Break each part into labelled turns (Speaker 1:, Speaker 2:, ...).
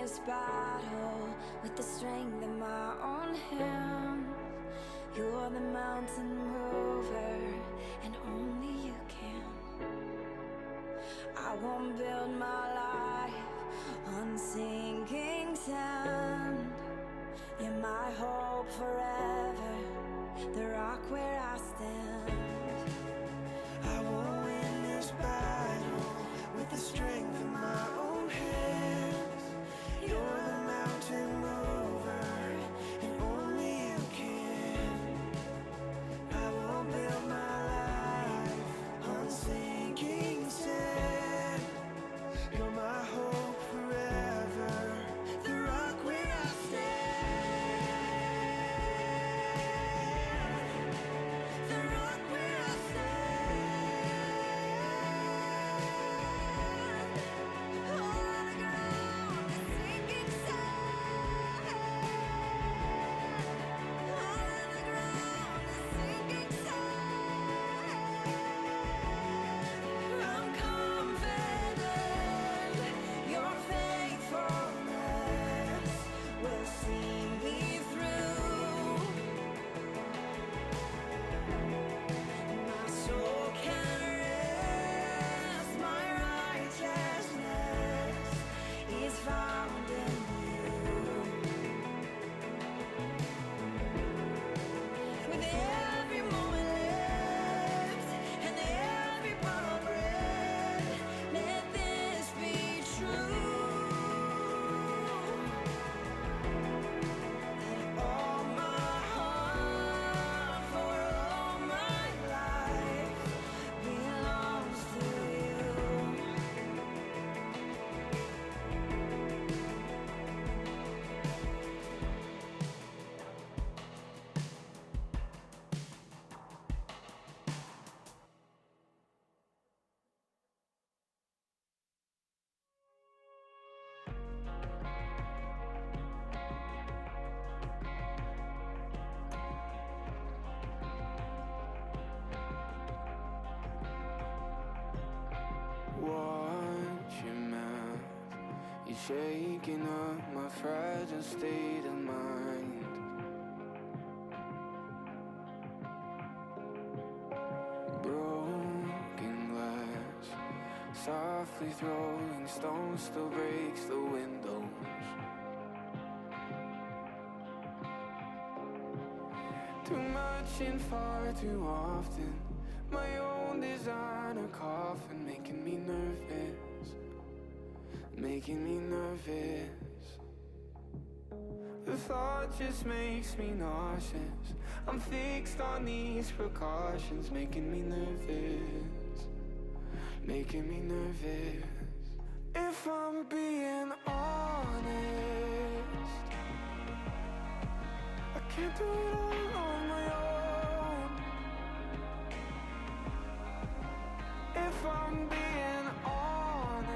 Speaker 1: this battle with the strength in my own hands. You're the mountain mover, and only you can. I won't build my life on sinking sand. You're my hope forever, the rock where I stand. I won't win this battle with the strength in my own hands. You're the mountain mover, and only you can. I won't build my life on sinking sand. You're my hope forever, the rock where I stand. The rock where I stand. All on the ground, the sinking sand. All on the ground, the sinking sand. I'm confident your faithfulness will see me through. My soul can rest, my righteousness is found in you. With every moment lived and every bottle bread, let this be true. That all my heart for all my life belongs to you.
Speaker 2: Watch your mouth, you're shaking up my fragile state of mind. Broken glass, softly throwing stones still breaks the windows. Too much and far too often, my own designer coffin, making me nervous, making me nervous. The thought just makes me nauseous. I'm fixed on these precautions, making me nervous, making me nervous. If I'm being honest, I can't do it all on my own. If I'm being honest,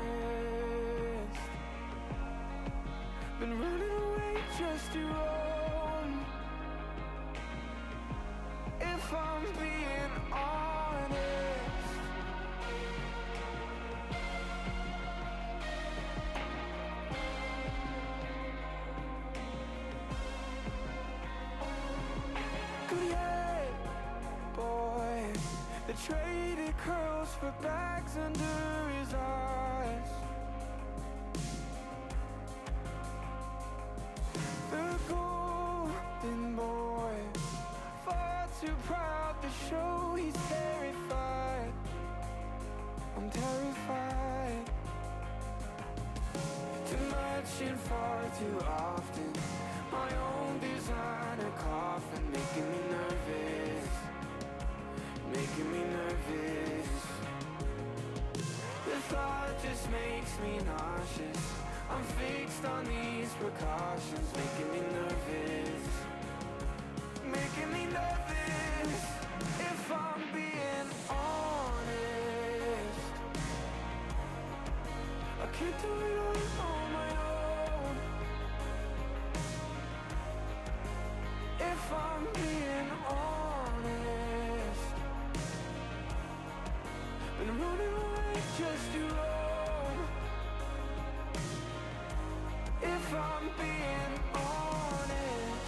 Speaker 2: been running away just to roam. If I'm being honest, good head, boy, the traded curls for bags under his eyes. The golden boy, far too proud to show he's terrified. I'm terrified. Too much and far too often, my own designer coffin, making me nervous, making me nervous. The thought just makes me nauseous. I'm fixed on these precautions, making me nervous, making me nervous. If I'm being honest, I can't do it all on my own. If I'm being honest, been running away just to roam. If if I'm being honest.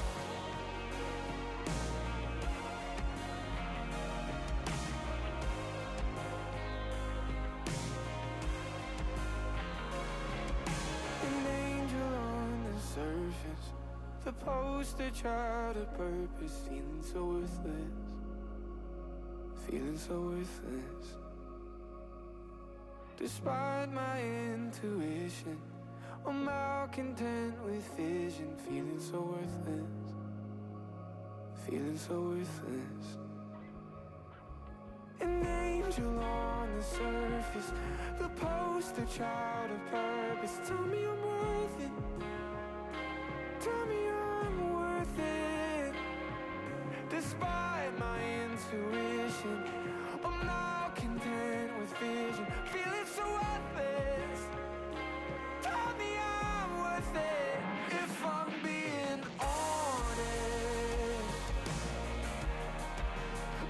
Speaker 2: An angel on the surface, the poster child of purpose, feeling so worthless, feeling so worthless. Despite my intuition, I'm malcontent with vision, feeling so worthless, feeling so worthless. An angel on the surface, the poster child of purpose. Tell me I'm worth it, tell me I'm worth it. Despite my intuition, I'm not content with vision, feeling so worthless. Tell me I'm worth it, if I'm being honest.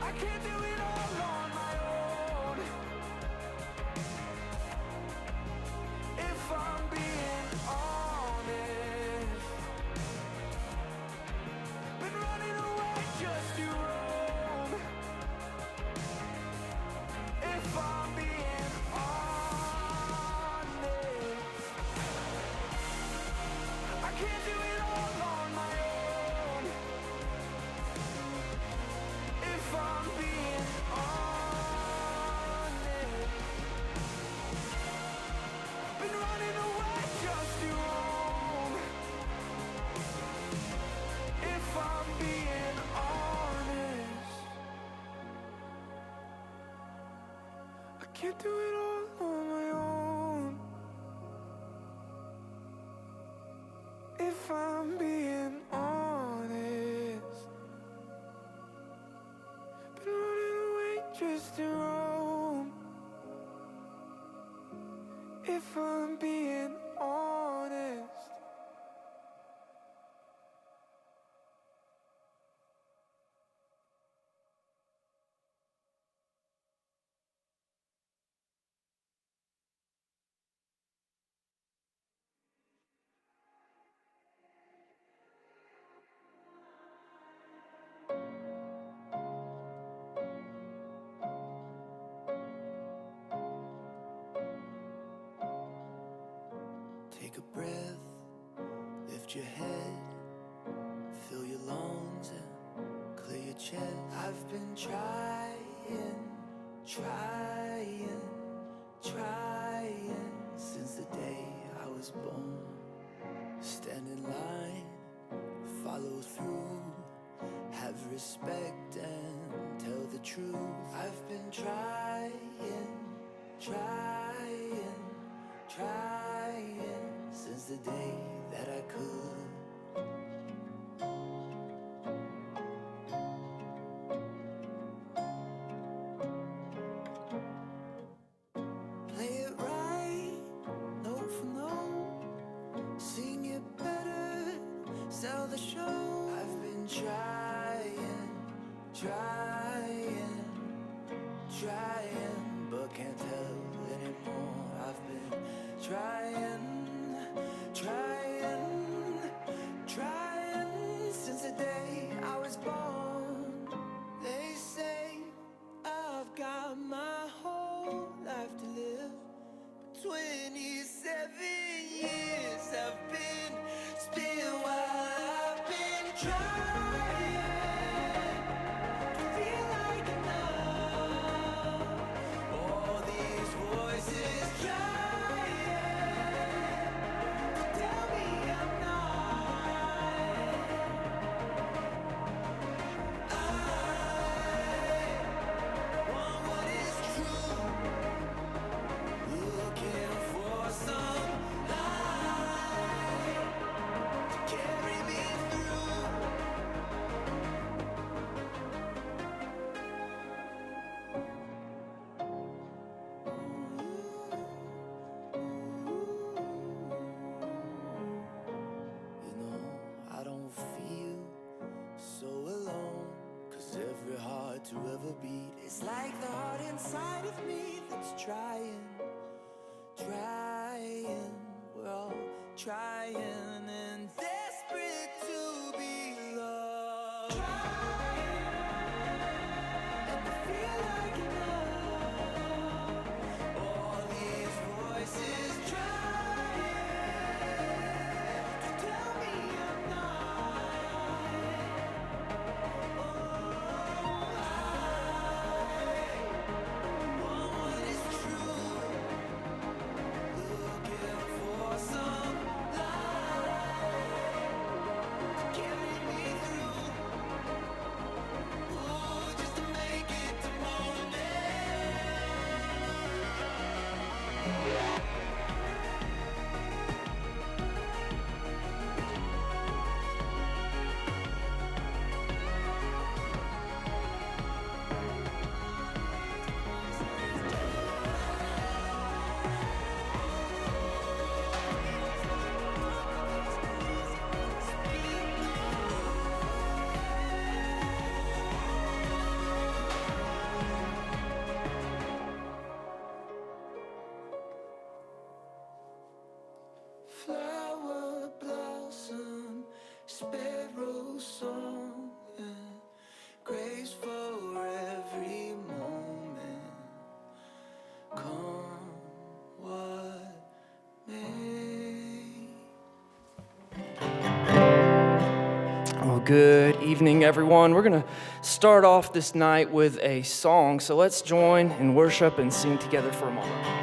Speaker 2: I can't do it all on my own. If I'm being honest, been running away just to roam. If I'm being honest, I can't do it all on my own. If I'm being honest, been running away just to roam. If I'm being honest, I can't do it all on my own. If I'm being honest, been running away just to roam. If I'm being honest.
Speaker 3: Take a breath, lift your head, fill your lungs and clear your chest. I've been trying since the day I was born. Stand in line, follow through, have respect and tell the truth. I've been trying since the day that I could. Play it right, note for note, sing it better, sell the show. I've been trying, but can't tell anymore. I've been trying since the day I was born. They say I've got my whole life to live. 27 years have been spent while I've been trying to feel like enough. All these voices trying to tell me I'm not. I want what is true, looking for some light to carry me through. You know, I don't feel so alone, 'cause every heart to ever beat is like the heart inside of me that's trying. We're all trying. and desperate to be loved. And I feel like enough. All these voices trying to tell me I'm not. Oh, what is true? Looking for some light to carry me through. Ooh, just to make it to morning. Flower blossom, sparrow song, and grace for every moment. Come what may.
Speaker 4: Well, good evening, everyone. We're going to start off this night with a song, so let's join in worship and sing together for a moment.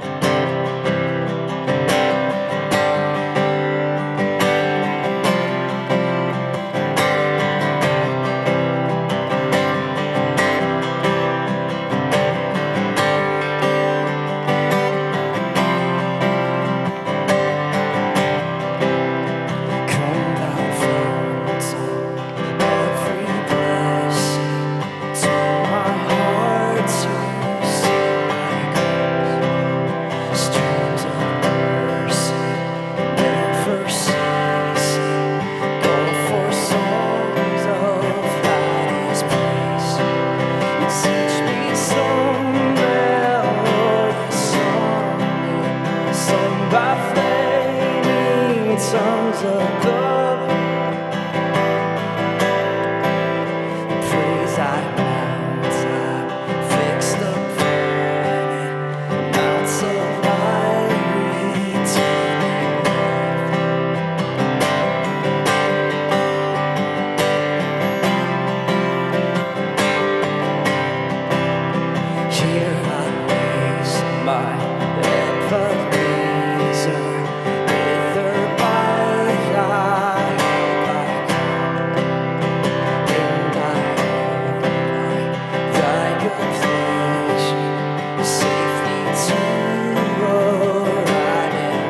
Speaker 4: Come thou fount of every blessing, to my heart to sing thy grace. Streams of mercy never ceasing, born for songs of gladness praise. You teach me some melodious song, sung by flaming tongues above. Praise I mount, I fixed upon it, mounts of light returning love. Here I raise my Ebenezer, hither by thy and I thy good pleasure, safely to arrive.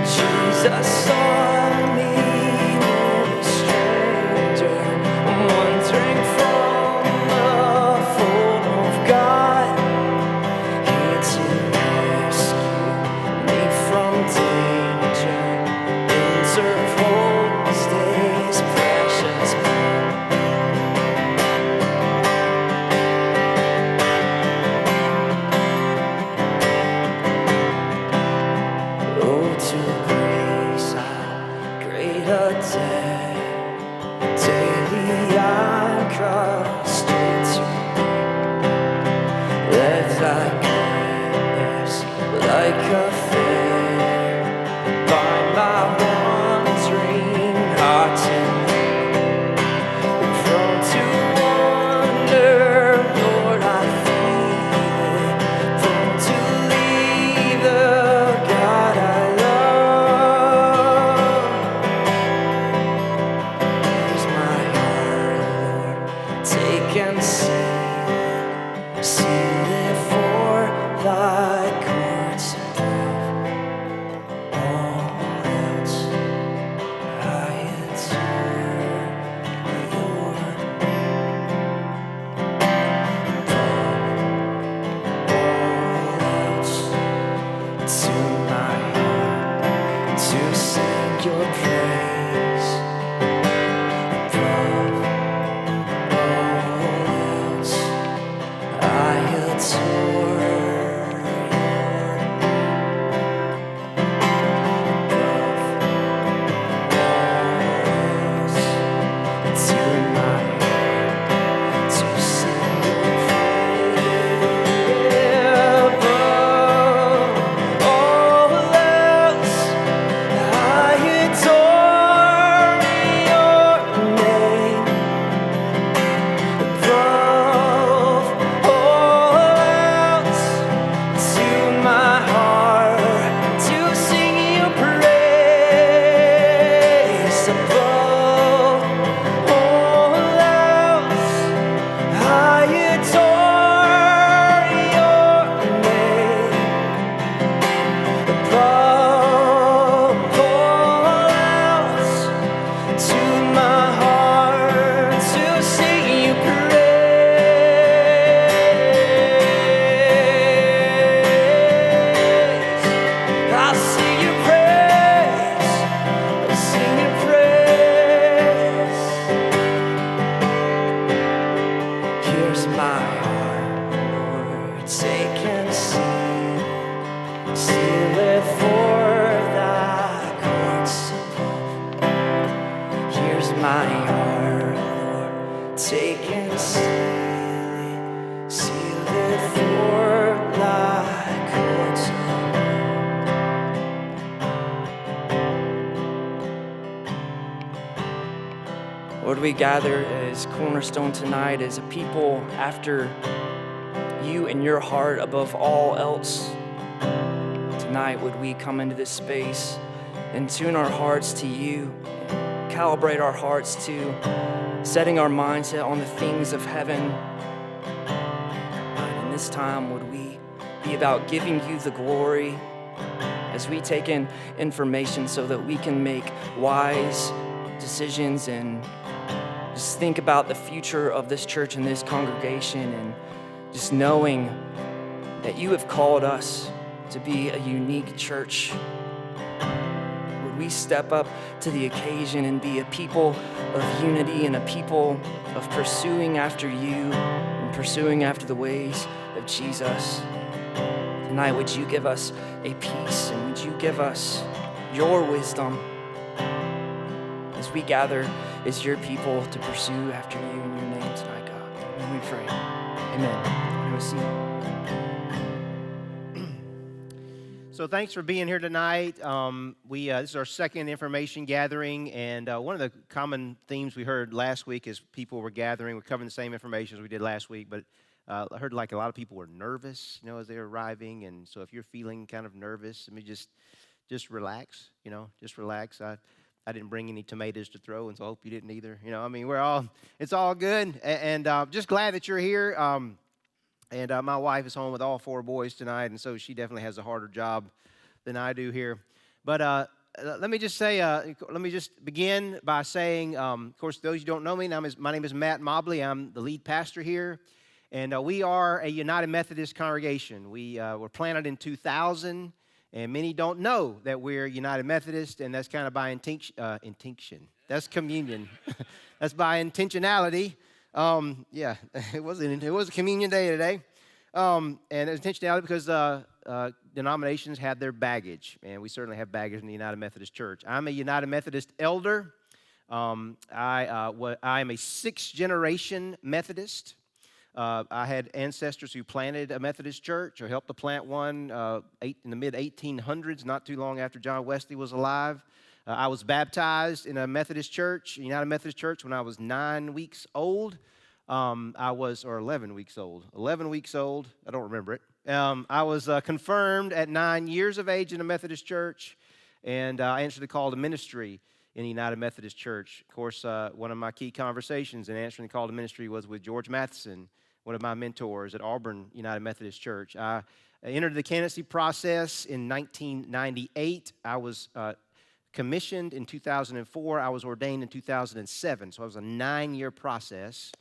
Speaker 4: Jesus saw me, no stranger, wandering from the fold of God, here to rescue me from danger, interpose His precious blood. Oh, to grace how great a debt daily I cross straight to thee. Let thy goodness like a fair bind my wandering heart to thee. Prone to wander, Lord, I feel it. Prone to leave the God I love. Here's my heart, Lord, take and seal it for thy courts above. All else I adore your all else to my heart to sing your praise. Above all else I adore your above my heart, Lord, take and seal it for like courts of gold. Lord, we gather as Cornerstone tonight as a people after you and your heart above all else. Tonight, would we come into this space and tune our hearts to you, calibrate our hearts to setting our mindset on the things of heaven. And in this time, would we be about giving you the glory as we take in information so that we can make wise decisions and just think about the future of this church and this congregation, and just knowing that you have called us to be a unique church. Would we step up to the occasion and be a people of unity and a people of pursuing after you and pursuing after the ways of Jesus? Tonight, would you give us a peace, and would you give us your wisdom as we gather as your people to pursue after you in your name tonight, God? And we pray. Amen. Have a seat.
Speaker 5: So thanks for being here tonight. This is our second information gathering, and one of the common themes we heard last week is people were gathering. We're covering the same information as we did last week, but I heard like a lot of people were nervous, as they were arriving. And so if you're feeling kind of nervous, just relax. Just relax. I didn't bring any tomatoes to throw, and so I hope you didn't either. It's all good, and just glad that you're here. And my wife is home with all 4 boys tonight, and so she definitely has a harder job than I do here. But let me just begin by saying, of course, those who don't know me, my name is Matt Mobley. I'm the lead pastor here, and we are a United Methodist congregation. We were planted in 2000, and many don't know that we're United Methodist, and that's kind of by intention. That's communion. That's by intentionality. It was a communion day today, and it was intentionality because denominations have their baggage, and we certainly have baggage in the United Methodist Church. I'm a United Methodist elder. I am a 6th-generation Methodist. I had ancestors who planted a Methodist church or helped to plant one in the mid-1800s, not too long after John Wesley was alive. I was baptized in a Methodist church, United Methodist Church, when I was 9 weeks old. 11 weeks old. 11 weeks old. I don't remember it. I was confirmed at 9 years of age in a Methodist church, and I answered the call to ministry in the United Methodist Church. Of course, one of my key conversations in answering the call to ministry was with George Matheson, one of my mentors at Auburn United Methodist Church. I entered the candidacy process in 1998. I was commissioned in 2004. I was ordained in 2007, so it was a 9-year process.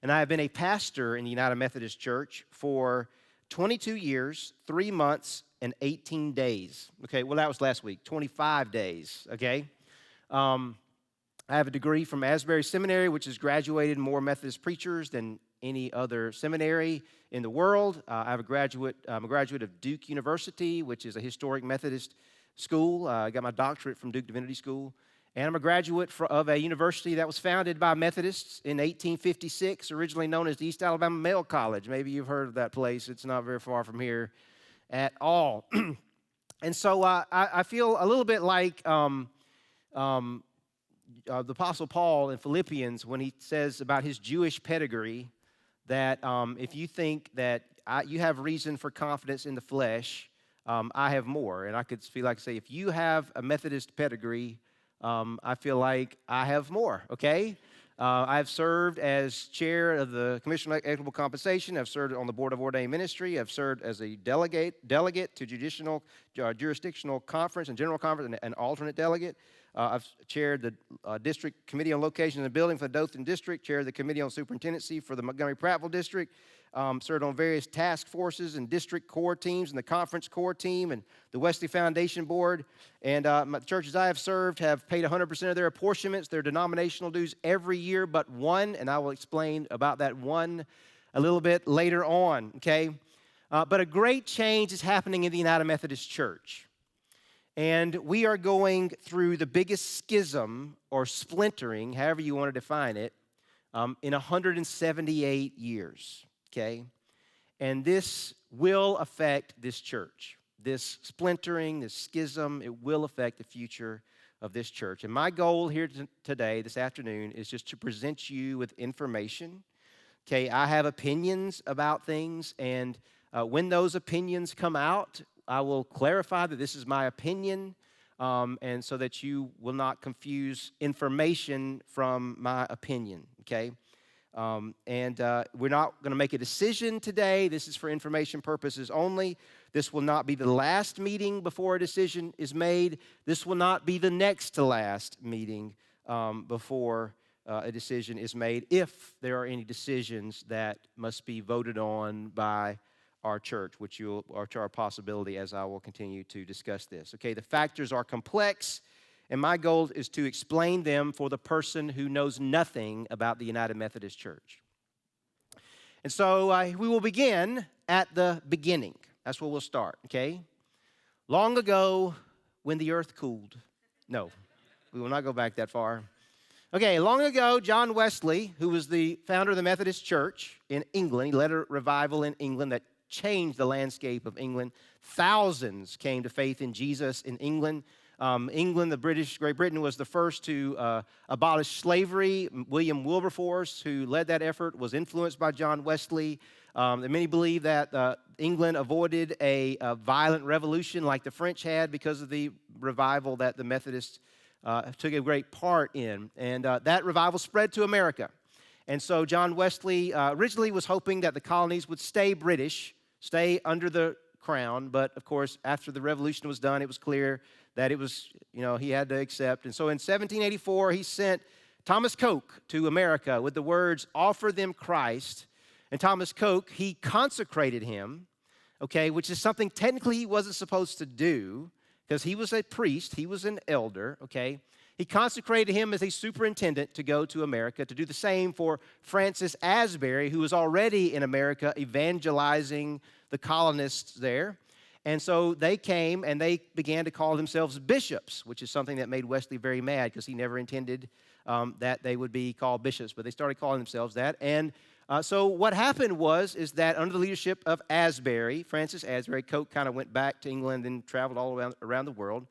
Speaker 5: And I have been a pastor in the United Methodist Church for 22 years, 3 months, and 18 days. Okay, well, that was last week, 25 days, okay? I have a degree from Asbury Seminary, which has graduated more Methodist preachers than any other seminary in the world. I'm a graduate of Duke University, which is a historic Methodist school. I got my doctorate from Duke Divinity School. And I'm a graduate of a university that was founded by Methodists in 1856, originally known as the East Alabama Male College. Maybe you've heard of that place. It's not very far from here at all. And so I feel a little bit like the Apostle Paul in Philippians when he says about his Jewish pedigree that if you think that you have reason for confidence in the flesh, I have more. And I could feel like say, if you have a Methodist pedigree, I feel like I have more, okay? I've served as chair of the Commission on Equitable Compensation. I've served on the Board of Ordained Ministry. I've served as a delegate to jurisdictional conference and general conference, and an alternate delegate. I've chaired the District Committee on Location and Building for the Dothan District, chaired the Committee on Superintendency for the Montgomery-Prattville District, served on various task forces and district core teams and the conference core team and the Wesley Foundation Board. And the churches I have served have paid 100% of their apportionments, their denominational dues every year but one, and I will explain about that one a little bit later on, okay? But a great change is happening in the United Methodist Church. And we are going through the biggest schism or splintering, however you want to define it, in 178 years, okay? And this will affect this church. This splintering, this schism, it will affect the future of this church. And my goal here today, this afternoon, is just to present you with information. Okay, I have opinions about things, and when those opinions come out, I will clarify that this is my opinion, and so that you will not confuse information from my opinion, okay? We're not going to make a decision today. This is for information purposes only. This will not be the last meeting before a decision is made. This will not be the next to last meeting before a decision is made, if there are any decisions that must be voted on by our church, which are to our possibility as I will continue to discuss this. Okay, the factors are complex, and my goal is to explain them for the person who knows nothing about the United Methodist Church. And so we will begin at the beginning. That's where we'll start, okay? Long ago, when the earth cooled. No, we will not go back that far. Okay, long ago, John Wesley, who was the founder of the Methodist Church in England, he led a revival in England that changed the landscape of England. Thousands came to faith in Jesus in England. Great Britain was the first to abolish slavery. William Wilberforce, who led that effort, was influenced by John Wesley. And many believe that England avoided a violent revolution like the French had because of the revival that the Methodists took a great part in. And that revival spread to America. And so John Wesley originally was hoping that the colonies would stay British, stay under the crown. But, of course, after the revolution was done, it was clear that it was, he had to accept. And so in 1784, he sent Thomas Coke to America with the words, "Offer them Christ." And Thomas Coke, he consecrated him, okay, which is something technically he wasn't supposed to do because he was a priest, he was an elder, okay. He consecrated him as a superintendent to go to America, to do the same for Francis Asbury, who was already in America evangelizing the colonists there. And so they came and they began to call themselves bishops, which is something that made Wesley very mad because he never intended that they would be called bishops, but they started calling themselves that. And so what happened is that under the leadership of Asbury, Francis Asbury, Coke kind of went back to England and traveled all around the world.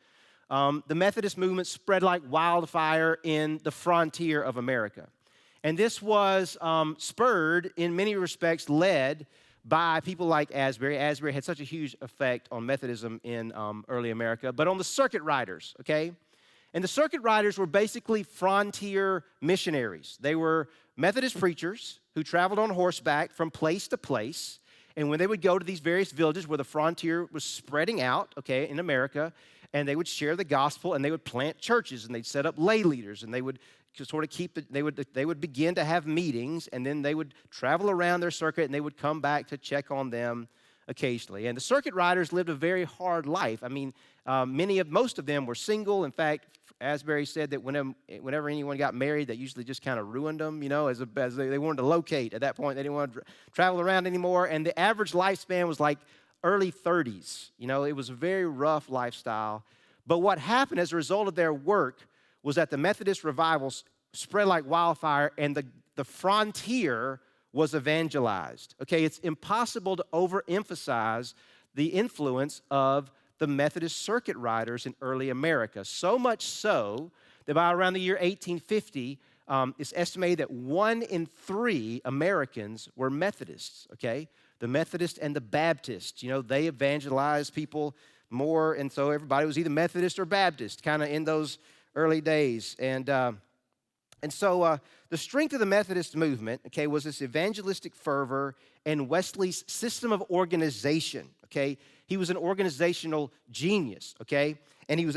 Speaker 5: The Methodist movement spread like wildfire in the frontier of America. And this was spurred, in many respects, led by people like Asbury. Asbury had such a huge effect on Methodism in early America, but on the circuit riders, okay? And the circuit riders were basically frontier missionaries. They were Methodist preachers who traveled on horseback from place to place. And when they would go to these various villages where the frontier was spreading out, okay, in America, and they would share the gospel, and they would plant churches, and they'd set up lay leaders, and they would sort of they would begin to have meetings, and then they would travel around their circuit, and they would come back to check on them occasionally. And the circuit riders lived a very hard life. I mean, most of them were single. In fact, Asbury said that whenever anyone got married, that usually just kind of ruined them, as they wanted to locate. At that point, they didn't want to travel around anymore. And the average lifespan was like early 30s. It was a very rough lifestyle. But what happened as a result of their work was that the Methodist revivals spread like wildfire, and the frontier was evangelized. Okay, it's impossible to overemphasize the influence of the Methodist circuit riders in early America. So much so that by around the year 1850, it's estimated that 1 in 3 Americans were Methodists, okay? The Methodist and the Baptist, they evangelized people more, and so everybody was either Methodist or Baptist, kind of in those early days. And so the strength of the Methodist movement, okay, was this evangelistic fervor and Wesley's system of organization, okay? He was an organizational genius, okay? And he was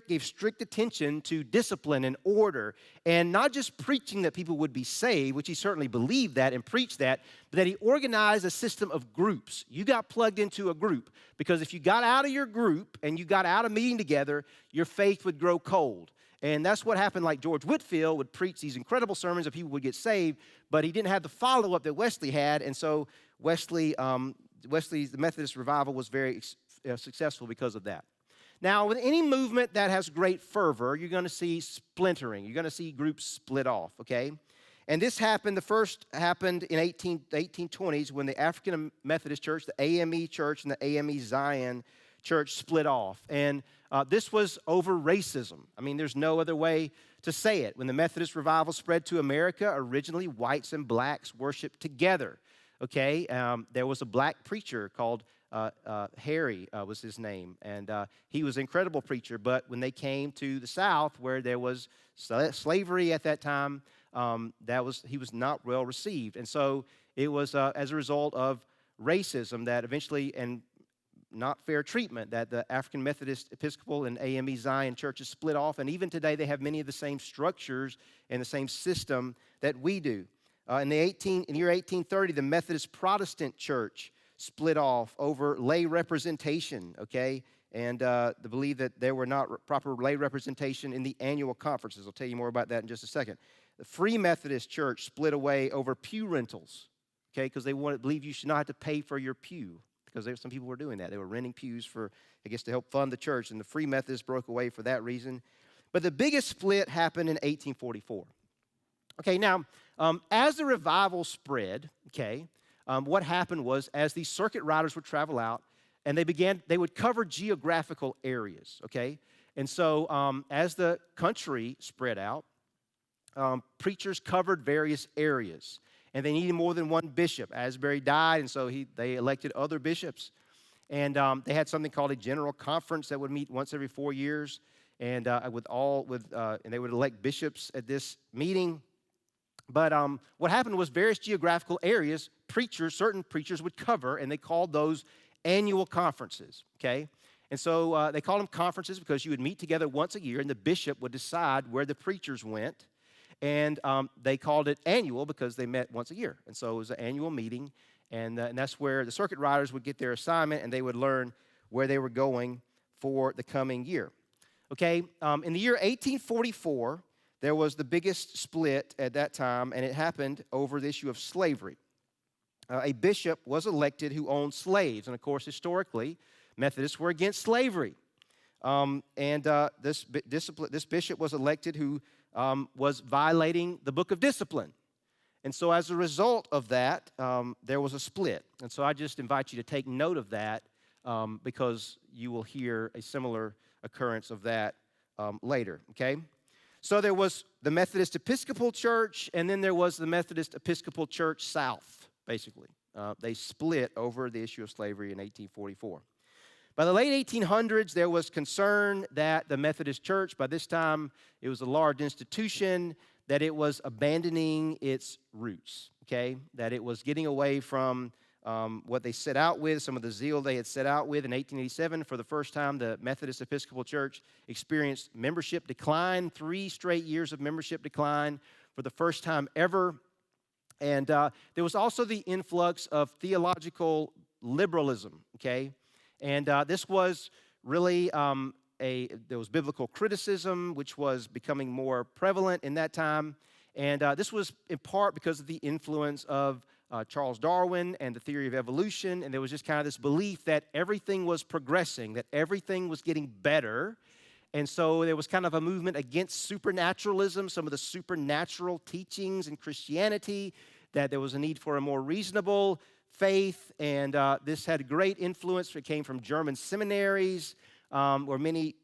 Speaker 5: gave strict attention to discipline and order, and not just preaching that people would be saved, which he certainly believed that and preached that, but that he organized a system of groups. You got plugged into a group, because if you got out of your group and you got out of meeting together, your faith would grow cold. And that's what happened. Like George Whitefield would preach these incredible sermons that people would get saved, but he didn't have the follow-up that Wesley had, and so Wesley's the Methodist revival was very successful because of that. Now, with any movement that has great fervor, you're going to see splintering. You're going to see groups split off, okay? And this happened, the first happened in the 1820s when the African Methodist Church, the AME Church, and the AME Zion Church split off. And this was over racism. I mean, there's no other way to say it. When the Methodist revival spread to America, originally whites and blacks worshiped together, okay? There was a black preacher called Harry was his name, and he was an incredible preacher. But when they came to the South, where there was slavery at that time, he was not well received, and so it was as a result of racism that eventually, and not fair treatment, that the African Methodist Episcopal and AME Zion churches split off, and even today they have many of the same structures and the same system that we do. In the year 1830, the Methodist Protestant Church split off over lay representation, okay? And they believe that there were not proper lay representation in the annual conferences. I'll tell you more about that in just a second. The Free Methodist Church split away over pew rentals, okay? Because they believe you should not have to pay for your pew, because some people were doing that. They were renting pews for, I guess, to help fund the church, and the Free Methodists broke away for that reason. But the biggest split happened in 1844. Okay, now, as the revival spread, okay, what happened was, as these circuit riders would travel out, and they would cover geographical areas, okay? And so as the country spread out, preachers covered various areas, and they needed more than one bishop. Asbury died, and so they elected other bishops. And they had something called a general conference that would meet once every 4 years, and they would elect bishops at this meeting. But what happened was various geographical areas, certain preachers would cover, and they called those annual conferences, okay? And so they called them conferences because you would meet together once a year, and the bishop would decide where the preachers went. And they called it annual because they met once a year. And so it was an annual meeting, and that's where the circuit riders would get their assignment, and they would learn where they were going for the coming year. Okay, in the year 1844, there was the biggest split at that time, and it happened over the issue of slavery. A bishop was elected who owned slaves, and of course, historically, Methodists were against slavery. This bishop was elected who was violating the book of discipline. And so as a result of that, there was a split. And so I just invite you to take note of that because you will hear a similar occurrence of that later, okay? So there was the Methodist Episcopal Church, and then there was the Methodist Episcopal Church South, basically. They split over the issue of slavery in 1844. By the late 1800s, there was concern that the Methodist Church, by this time it was a large institution, that it was abandoning its roots, okay? That it was getting away from what they set out with, some of the zeal they had set out with. In 1887, for the first time, the Methodist Episcopal Church experienced membership decline, 3 straight years of membership decline for the first time ever. And there was also the influx of theological liberalism, okay? And this was really there was biblical criticism, which was becoming more prevalent in that time. And this was in part because of the influence of Charles Darwin and the theory of evolution. And there was just kind of this belief that everything was progressing, that everything was getting better. And so there was kind of a movement against supernaturalism, some of the supernatural teachings in Christianity, that there was a need for a more reasonable faith. And this had great influence. It came from German seminaries, where many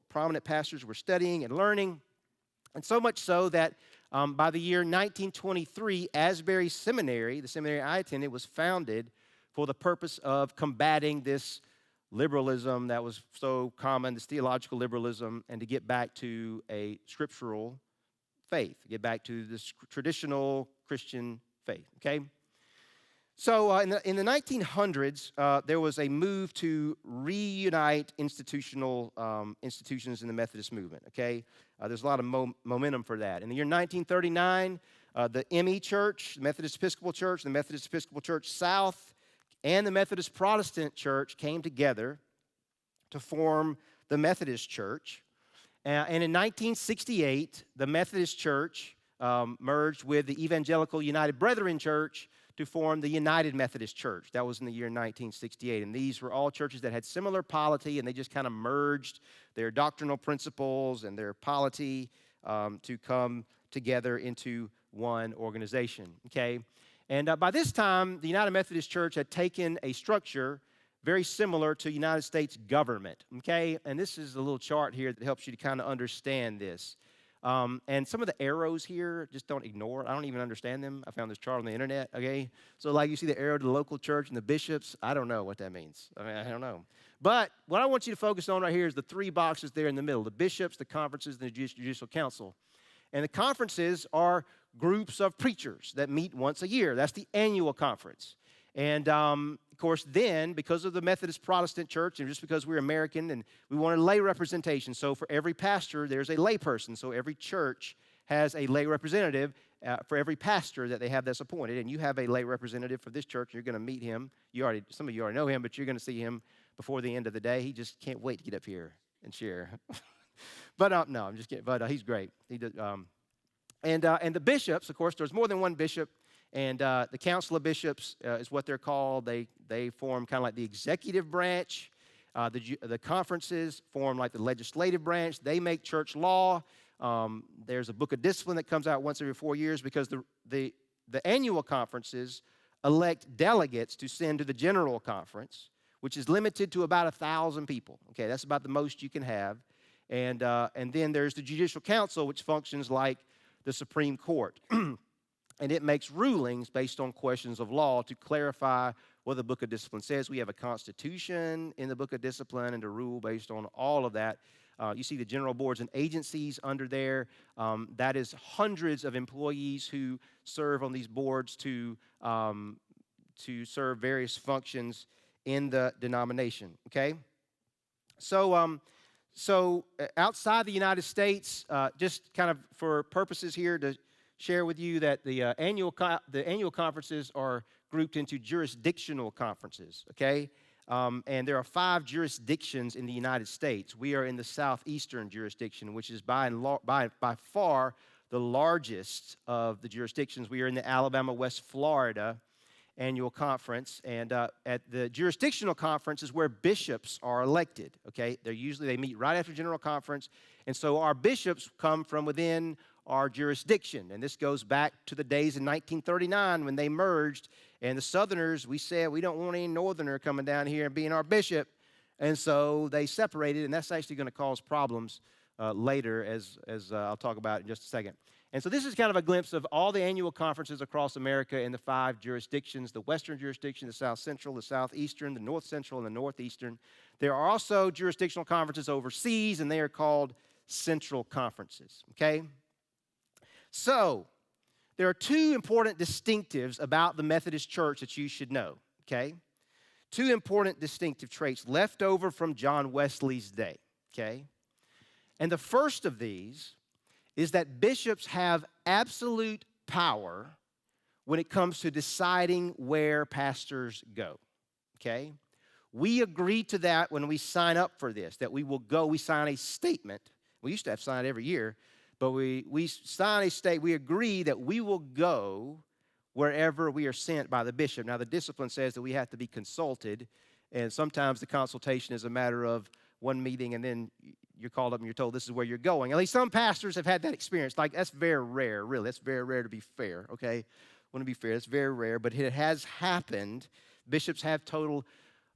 Speaker 5: prominent pastors were studying and learning. And so much so that by the year 1923, Asbury Seminary, the seminary I attended, was founded for the purpose of combating this liberalism that was so common, this theological liberalism, and to get back to a scriptural faith, get back to this traditional Christian faith, okay? So in the 1900s, there was a move to reunite institutions in the Methodist movement, okay? There's a lot of momentum for that. In the year 1939, the ME Church, the Methodist Episcopal Church, the Methodist Episcopal Church South, and the Methodist Protestant Church came together to form the Methodist Church. And in 1968, the Methodist Church merged with the Evangelical United Brethren Church to form the United Methodist Church. That was in the year 1968. And these were all churches that had similar polity, and they just kind of merged their doctrinal principles and their polity to come together into one organization, okay? And by this time, the United Methodist Church had taken a structure very similar to United States government, okay? And this is a little chart here that helps you to kind of understand this. And some of the arrows here, just don't ignore. I don't even understand them. I found this chart on the internet, okay? So like you see the arrow to the local church and the bishops. I don't know what that means. I mean, I don't know. But what I want you to focus on right here is the three boxes there in the middle, the bishops, the conferences, and the judicial council. And the conferences are groups of preachers that meet once a year. That's the annual conference. And, of course, then, because of the Methodist Protestant Church, and just because we're American and we wanted lay representation, so for every pastor, there's a lay person. So every church has a lay representative for every pastor that they have that's appointed. And you have a lay representative for this church. You're going to meet him. Some of you already know him, but you're going to see him before the end of the day. He just can't wait to get up here and share. But no, I'm just kidding. But he's great. He did, and the bishops, of course, there's more than one bishop. And the Council of Bishops is what they're called. They form kind of like the executive branch. The conferences form like the legislative branch. They make church law. There's a book of discipline that comes out once every 4 years because the annual conferences elect delegates to send to the general conference, which is limited to about 1,000 people. Okay, that's about the most you can have. And then there's the Judicial Council, which functions like the Supreme Court. And it makes rulings based on questions of law to clarify what the book of discipline says. We have a constitution in the book of discipline and a rule based on all of that. You see the general boards and agencies under there. That is hundreds of employees who serve on these boards to serve various functions in the denomination, okay? So outside the United States, just kind of for purposes here to share with you that the annual conferences are grouped into jurisdictional conferences, okay? And there are 5 jurisdictions in the United States. We are in the southeastern jurisdiction, which is by far the largest of the jurisdictions. We are in the Alabama, West Florida annual conference, and at the jurisdictional conference is where bishops are elected, okay? They meet right after general conference, and so our bishops come from within our jurisdiction. And this goes back to the days in 1939 when they merged. And the Southerners, we said, we don't want any Northerner coming down here and being our bishop. And so they separated, and that's actually going to cause problems later, as I'll talk about in just a second. And so this is kind of a glimpse of all the annual conferences across America in the 5 jurisdictions: the Western jurisdiction, the South Central, the Southeastern, the North Central, and the Northeastern. There are also jurisdictional conferences overseas, and they are called central conferences, okay? So, there are 2 important distinctives about the Methodist Church that you should know, okay? 2 important distinctive traits left over from John Wesley's day, okay? And the first of these is that bishops have absolute power when it comes to deciding where pastors go, okay? We agree to that when we sign up for this, that we will go. We sign a statement. We used to have to sign it every year. But we sign a statement, we agree that we will go wherever we are sent by the bishop. Now, the discipline says that we have to be consulted, and sometimes the consultation is a matter of one meeting, and then you're called up and you're told this is where you're going. At least some pastors have had that experience. Like, that's very rare, really. That's very rare to be fair, okay? I want to be fair. It's very rare, but it has happened. Bishops have total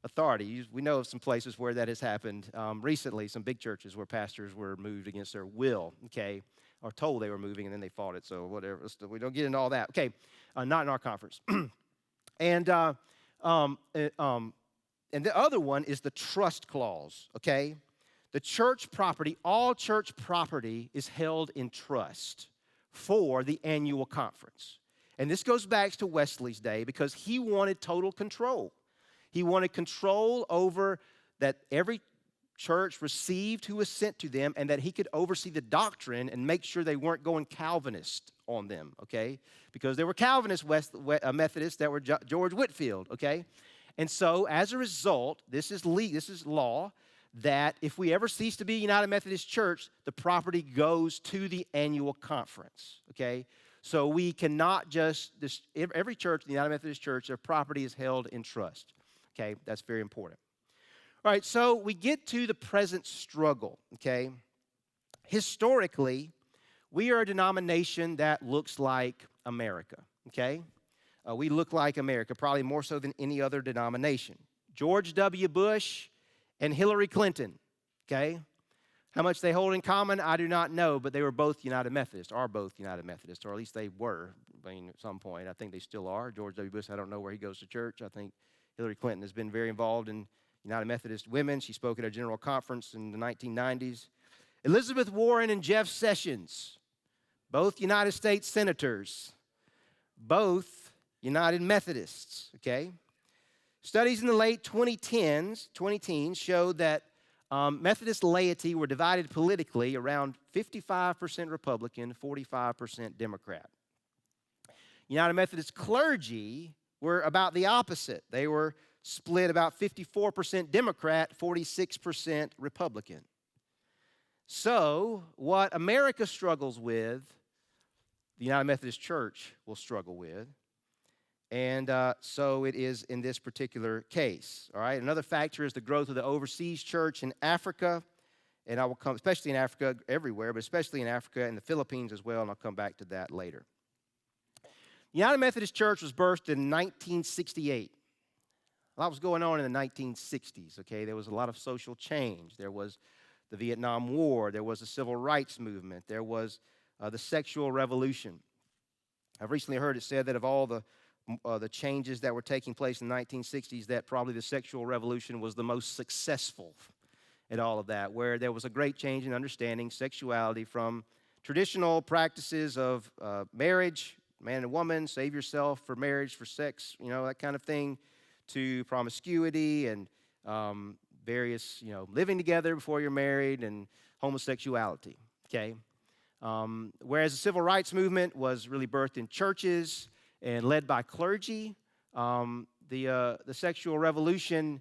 Speaker 5: authority. We know of some places where that has happened recently, some big churches where pastors were moved against their will, okay, or told they were moving, and then they fought it, so whatever. We don't get into all that. Okay, not in our conference. And the other one is the trust clause, okay? The church property, all church property is held in trust for the annual conference. And this goes back to Wesley's day because he wanted total control. He wanted control over that every church received who was sent to them and that he could oversee the doctrine and make sure they weren't going Calvinist on them, okay? Because there were Calvinist Methodists that were George Whitefield, okay? And so as a result, this is law, that if we ever cease to be United Methodist Church, the property goes to the annual conference, okay? So we cannot every church, the United Methodist Church, their property is held in trust. Okay, that's very important. All right, so we get to the present struggle, okay? Historically, we are a denomination that looks like America, okay? We look like America, probably more so than any other denomination. George W. Bush and Hillary Clinton, okay? How much they hold in common, I do not know, but they were both United Methodists, are both United Methodists, or at least they were, at some point. I think they still are. George W. Bush, I don't know where he goes to church. I think Hillary Clinton has been very involved in United Methodist women. She spoke at a general conference in the 1990s. Elizabeth Warren and Jeff Sessions, both United States senators, both United Methodists, okay? Studies in the late 2010s showed that Methodist laity were divided politically around 55% Republican, 45% Democrat. United Methodist clergy were about the opposite. They were split about 54% Democrat, 46% Republican. So, what America struggles with, the United Methodist Church will struggle with. And so it is in this particular case. All right. Another factor is the growth of the overseas church in Africa. And I will come, especially in Africa, everywhere, but especially in Africa and the Philippines as well. And I'll come back to that later. The United Methodist Church was birthed in 1968. A lot was going on in the 1960s. Okay. There was a lot of social change. There was the Vietnam War. There was the Civil Rights Movement. There was the sexual revolution. I've recently heard it said that of all the changes that were taking place in the 1960s, that probably the sexual revolution was the most successful at all of that, where there was a great change in understanding sexuality from traditional practices of marriage, man and woman, save yourself for marriage, for sex, that kind of thing, to promiscuity and various, living together before you're married and homosexuality, okay? Whereas the civil rights movement was really birthed in churches and led by clergy, the sexual revolution,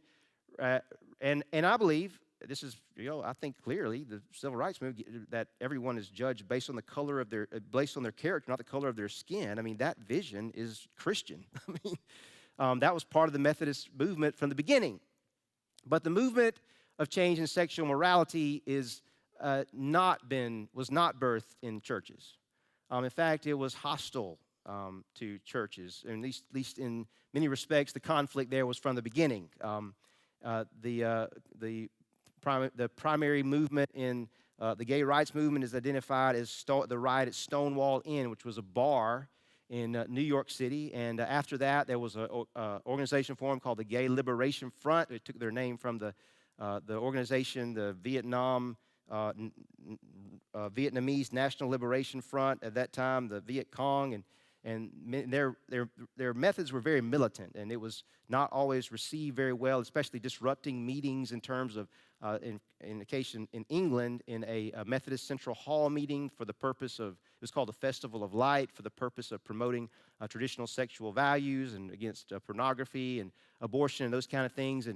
Speaker 5: and I believe this is, I think clearly the civil rights movement, that everyone is judged based on the color of based on their character, not the color of their skin. I mean, that vision is Christian. That was part of the Methodist movement from the beginning. But the movement of change in sexual morality was not birthed in churches. In fact, it was hostile to churches, and at least in many respects, the conflict there was from the beginning. The primary movement in the gay rights movement is identified as the riot at Stonewall Inn, which was a bar in New York City. And after that, there was an organization formed called the Gay Liberation Front. It took their name from the organization, the Vietnamese National Liberation Front at that time, the Viet Cong, and their methods were very militant, and it was not always received very well, especially disrupting meetings in terms of, in the case in England, in a Methodist Central Hall meeting for the purpose of, it was called the Festival of Light, for the purpose of promoting traditional sexual values and against pornography and abortion and those kind of things.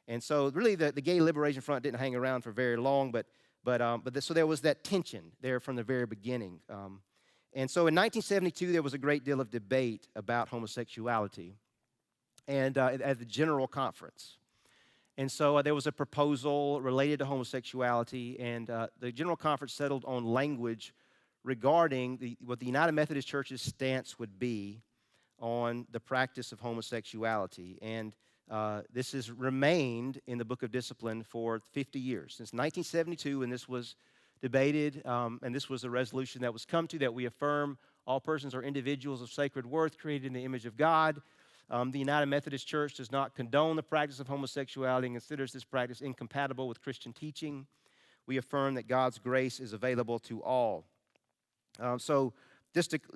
Speaker 5: And so really the Gay Liberation Front didn't hang around for very long, so there was that tension there from the very beginning. And so in 1972, there was a great deal of debate about homosexuality and at the General Conference. And so there was a proposal related to homosexuality, and the General Conference settled on language regarding what the United Methodist Church's stance would be on the practice of homosexuality. And this has remained in the Book of Discipline for 50 years, since 1972, when this was debated, and this was a resolution that was come to, that we affirm all persons are individuals of sacred worth, created in the image of God. The United Methodist Church does not condone the practice of homosexuality and considers this practice incompatible with Christian teaching. We affirm that God's grace is available to all. I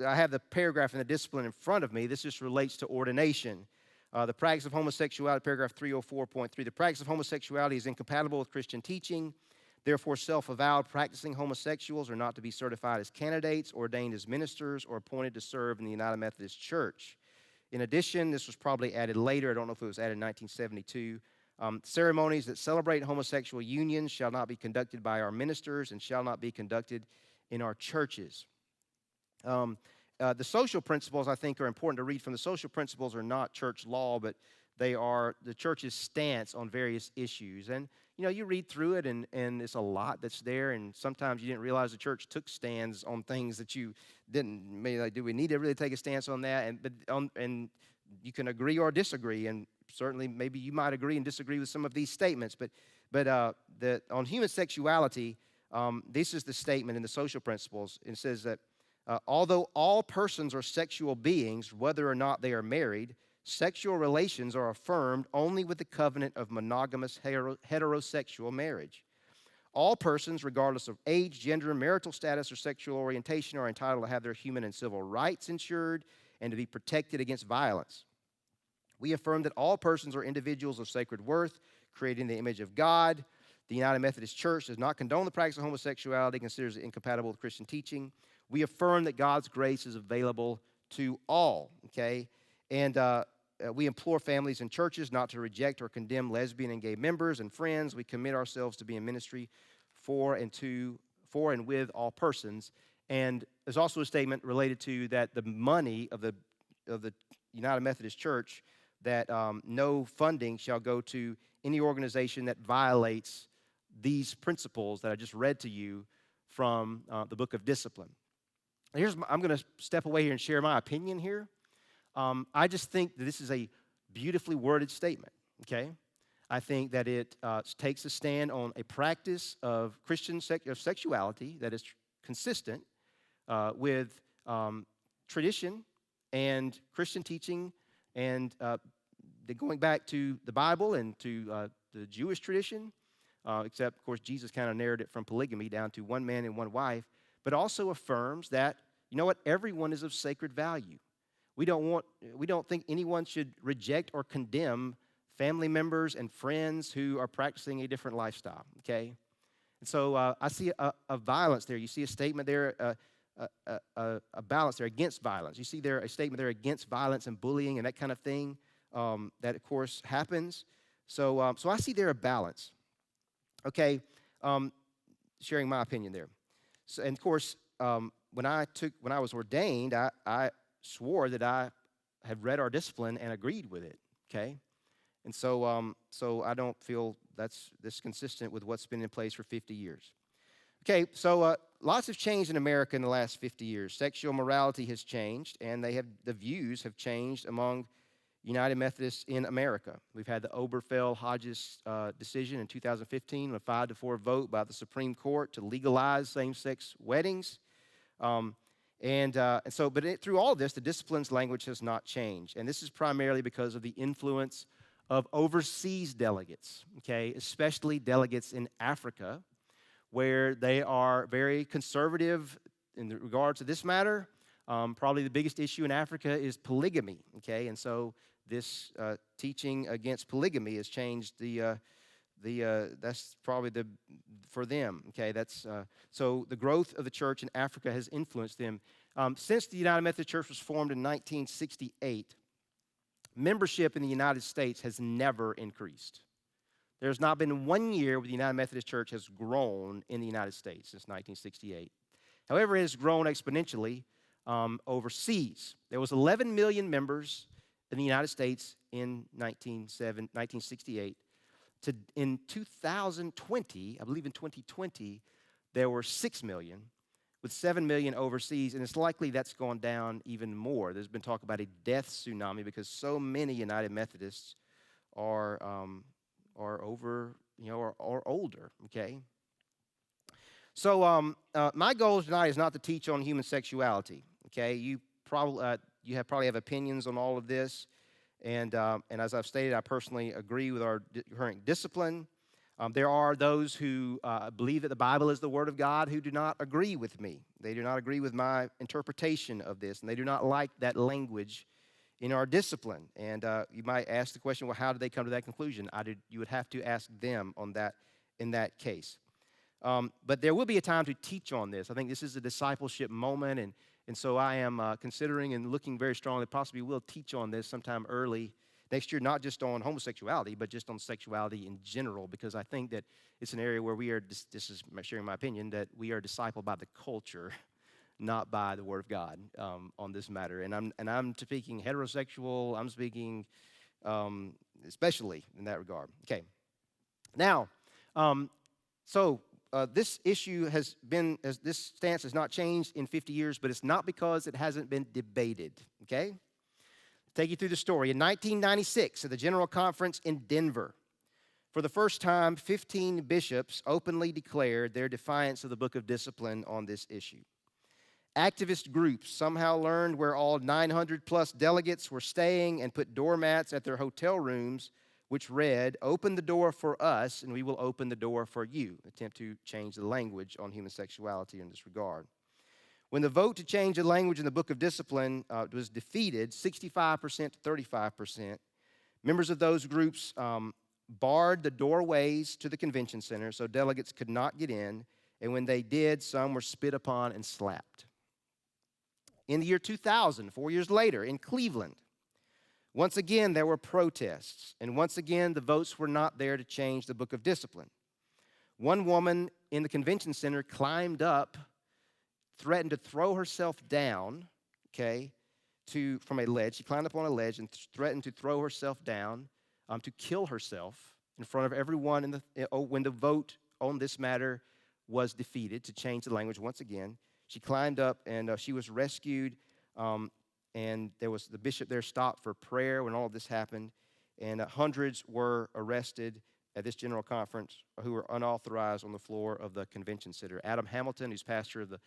Speaker 5: have the paragraph in the discipline in front of me. This just relates to ordination. The practice of homosexuality, paragraph 304.3, the practice of homosexuality is incompatible with Christian teaching. Therefore, self-avowed practicing homosexuals are not to be certified as candidates, ordained as ministers, or appointed to serve in the United Methodist Church. In addition, this was probably added later. I don't know if it was added in 1972. Ceremonies that celebrate homosexual unions shall not be conducted by our ministers and shall not be conducted in our churches. The social principles, I think, are important to read from. The social principles are not church law, but they are the church's stance on various issues. And, you read through it, and it's a lot that's there, and sometimes you didn't realize the church took stands on things that you didn't. Maybe like, do we need to really take a stance on that? And you can agree or disagree, and certainly maybe you might agree and disagree with some of these statements. But on human sexuality, this is the statement in the social principles. It says that although all persons are sexual beings, whether or not they are married, sexual relations are affirmed only with the covenant of monogamous heterosexual marriage. All persons, regardless of age, gender, marital status, or sexual orientation, are entitled to have their human and civil rights ensured and to be protected against violence. We affirm that all persons are individuals of sacred worth, created in the image of God. The United Methodist Church does not condone the practice of homosexuality, considers it incompatible with Christian teaching. We affirm that God's grace is available to all, okay? And we implore families and churches not to reject or condemn lesbian and gay members and friends. We commit ourselves to be in ministry for and with all persons. And there's also a statement related to that the money of the United Methodist Church, that no funding shall go to any organization that violates these principles that I just read to you from the book of Discipline. I'm going to step away here and share my opinion here. I just think that this is a beautifully worded statement, okay? I think that it takes a stand on a practice of Christian sexuality that is consistent with tradition and Christian teaching, and going back to the Bible and to the Jewish tradition, except, of course, Jesus kind of narrowed it from polygamy down to one man and one wife, but also affirms that, everyone is of sacred value. We don't think anyone should reject or condemn family members and friends who are practicing a different lifestyle, okay? And so I see a violence there. You see a statement there, a balance there against violence. You see there a statement there against violence and bullying and that kind of thing that, of course, happens. So I see there a balance. Okay, sharing my opinion there. So, and of course, when I was ordained, I swore that I had read our discipline and agreed with it. Okay, and so I don't feel that's consistent with what's been in place for 50 years. Okay, so lots have changed in America in the last 50 years. Sexual morality has changed, and the views have changed among United Methodists in America. We've had the Obergefell-Hodges decision in 2015, a 5-4 vote by the Supreme Court to legalize same-sex weddings. Through all this, the discipline's language has not changed, and this is primarily because of the influence of overseas delegates, okay, especially delegates in Africa, where they are very conservative in regards to this matter. Probably the biggest issue in Africa is polygamy, okay? And so this teaching against polygamy has changed that's probably for them, okay? So the growth of the church in Africa has influenced them. Since the United Methodist Church was formed in 1968, membership in the United States has never increased. There's not been 1 year where the United Methodist Church has grown in the United States since 1968. However, it has grown exponentially overseas. There was 11 million members in the United States in 1968. In 2020, I believe in 2020, there were 6 million, with 7 million overseas, and it's likely that's gone down even more. There's been talk about a death tsunami because so many United Methodists are over, or older, okay? So my goal tonight is not to teach on human sexuality, okay? You probably have opinions on all of this, and as I've stated, I personally agree with our current discipline. There are those who believe that the Bible is the Word of God who do not agree with me. They do not agree with my interpretation of this, and they do not like that language in our discipline. And you might ask the question, well, how did they come to that conclusion? You would have to ask them on that in that case. But there will be a time to teach on this. I think this is a discipleship moment, and so I am considering and looking very strongly, possibly will teach on this sometime early next year, not just on homosexuality, but just on sexuality in general, because I think that it's an area where we are, this is sharing my opinion, that we are discipled by the culture, not by the Word of God on this matter. And I'm speaking heterosexual. I'm speaking especially in that regard. Okay. Now, this issue this stance has not changed in 50 years, but it's not because it hasn't been debated. Okay. Take you through the story. In 1996, at the General Conference in Denver, for the first time, 15 bishops openly declared their defiance of the Book of Discipline on this issue. Activist groups somehow learned where all 900 plus delegates were staying and put doormats at their hotel rooms, which read, "Open the door for us and we will open the door for you." Attempt to change the language on human sexuality in this regard. When the vote to change the language in the Book of Discipline was defeated, 65% to 35%, members of those groups barred the doorways to the convention center so delegates could not get in, and when they did, some were spit upon and slapped. In the year 2000, 4 years later, in Cleveland, once again there were protests, and once again the votes were not there to change the Book of Discipline. One woman in the convention center climbed up, threatened to throw herself down, from a ledge. She climbed up on a ledge and threatened to throw herself down, to kill herself in front of everyone when the vote on this matter was defeated to change the language once again. She climbed up and she was rescued, and there was the bishop there stopped for prayer when all of this happened, and hundreds were arrested at this general conference who were unauthorized on the floor of the convention center. Adam Hamilton, who's pastor of the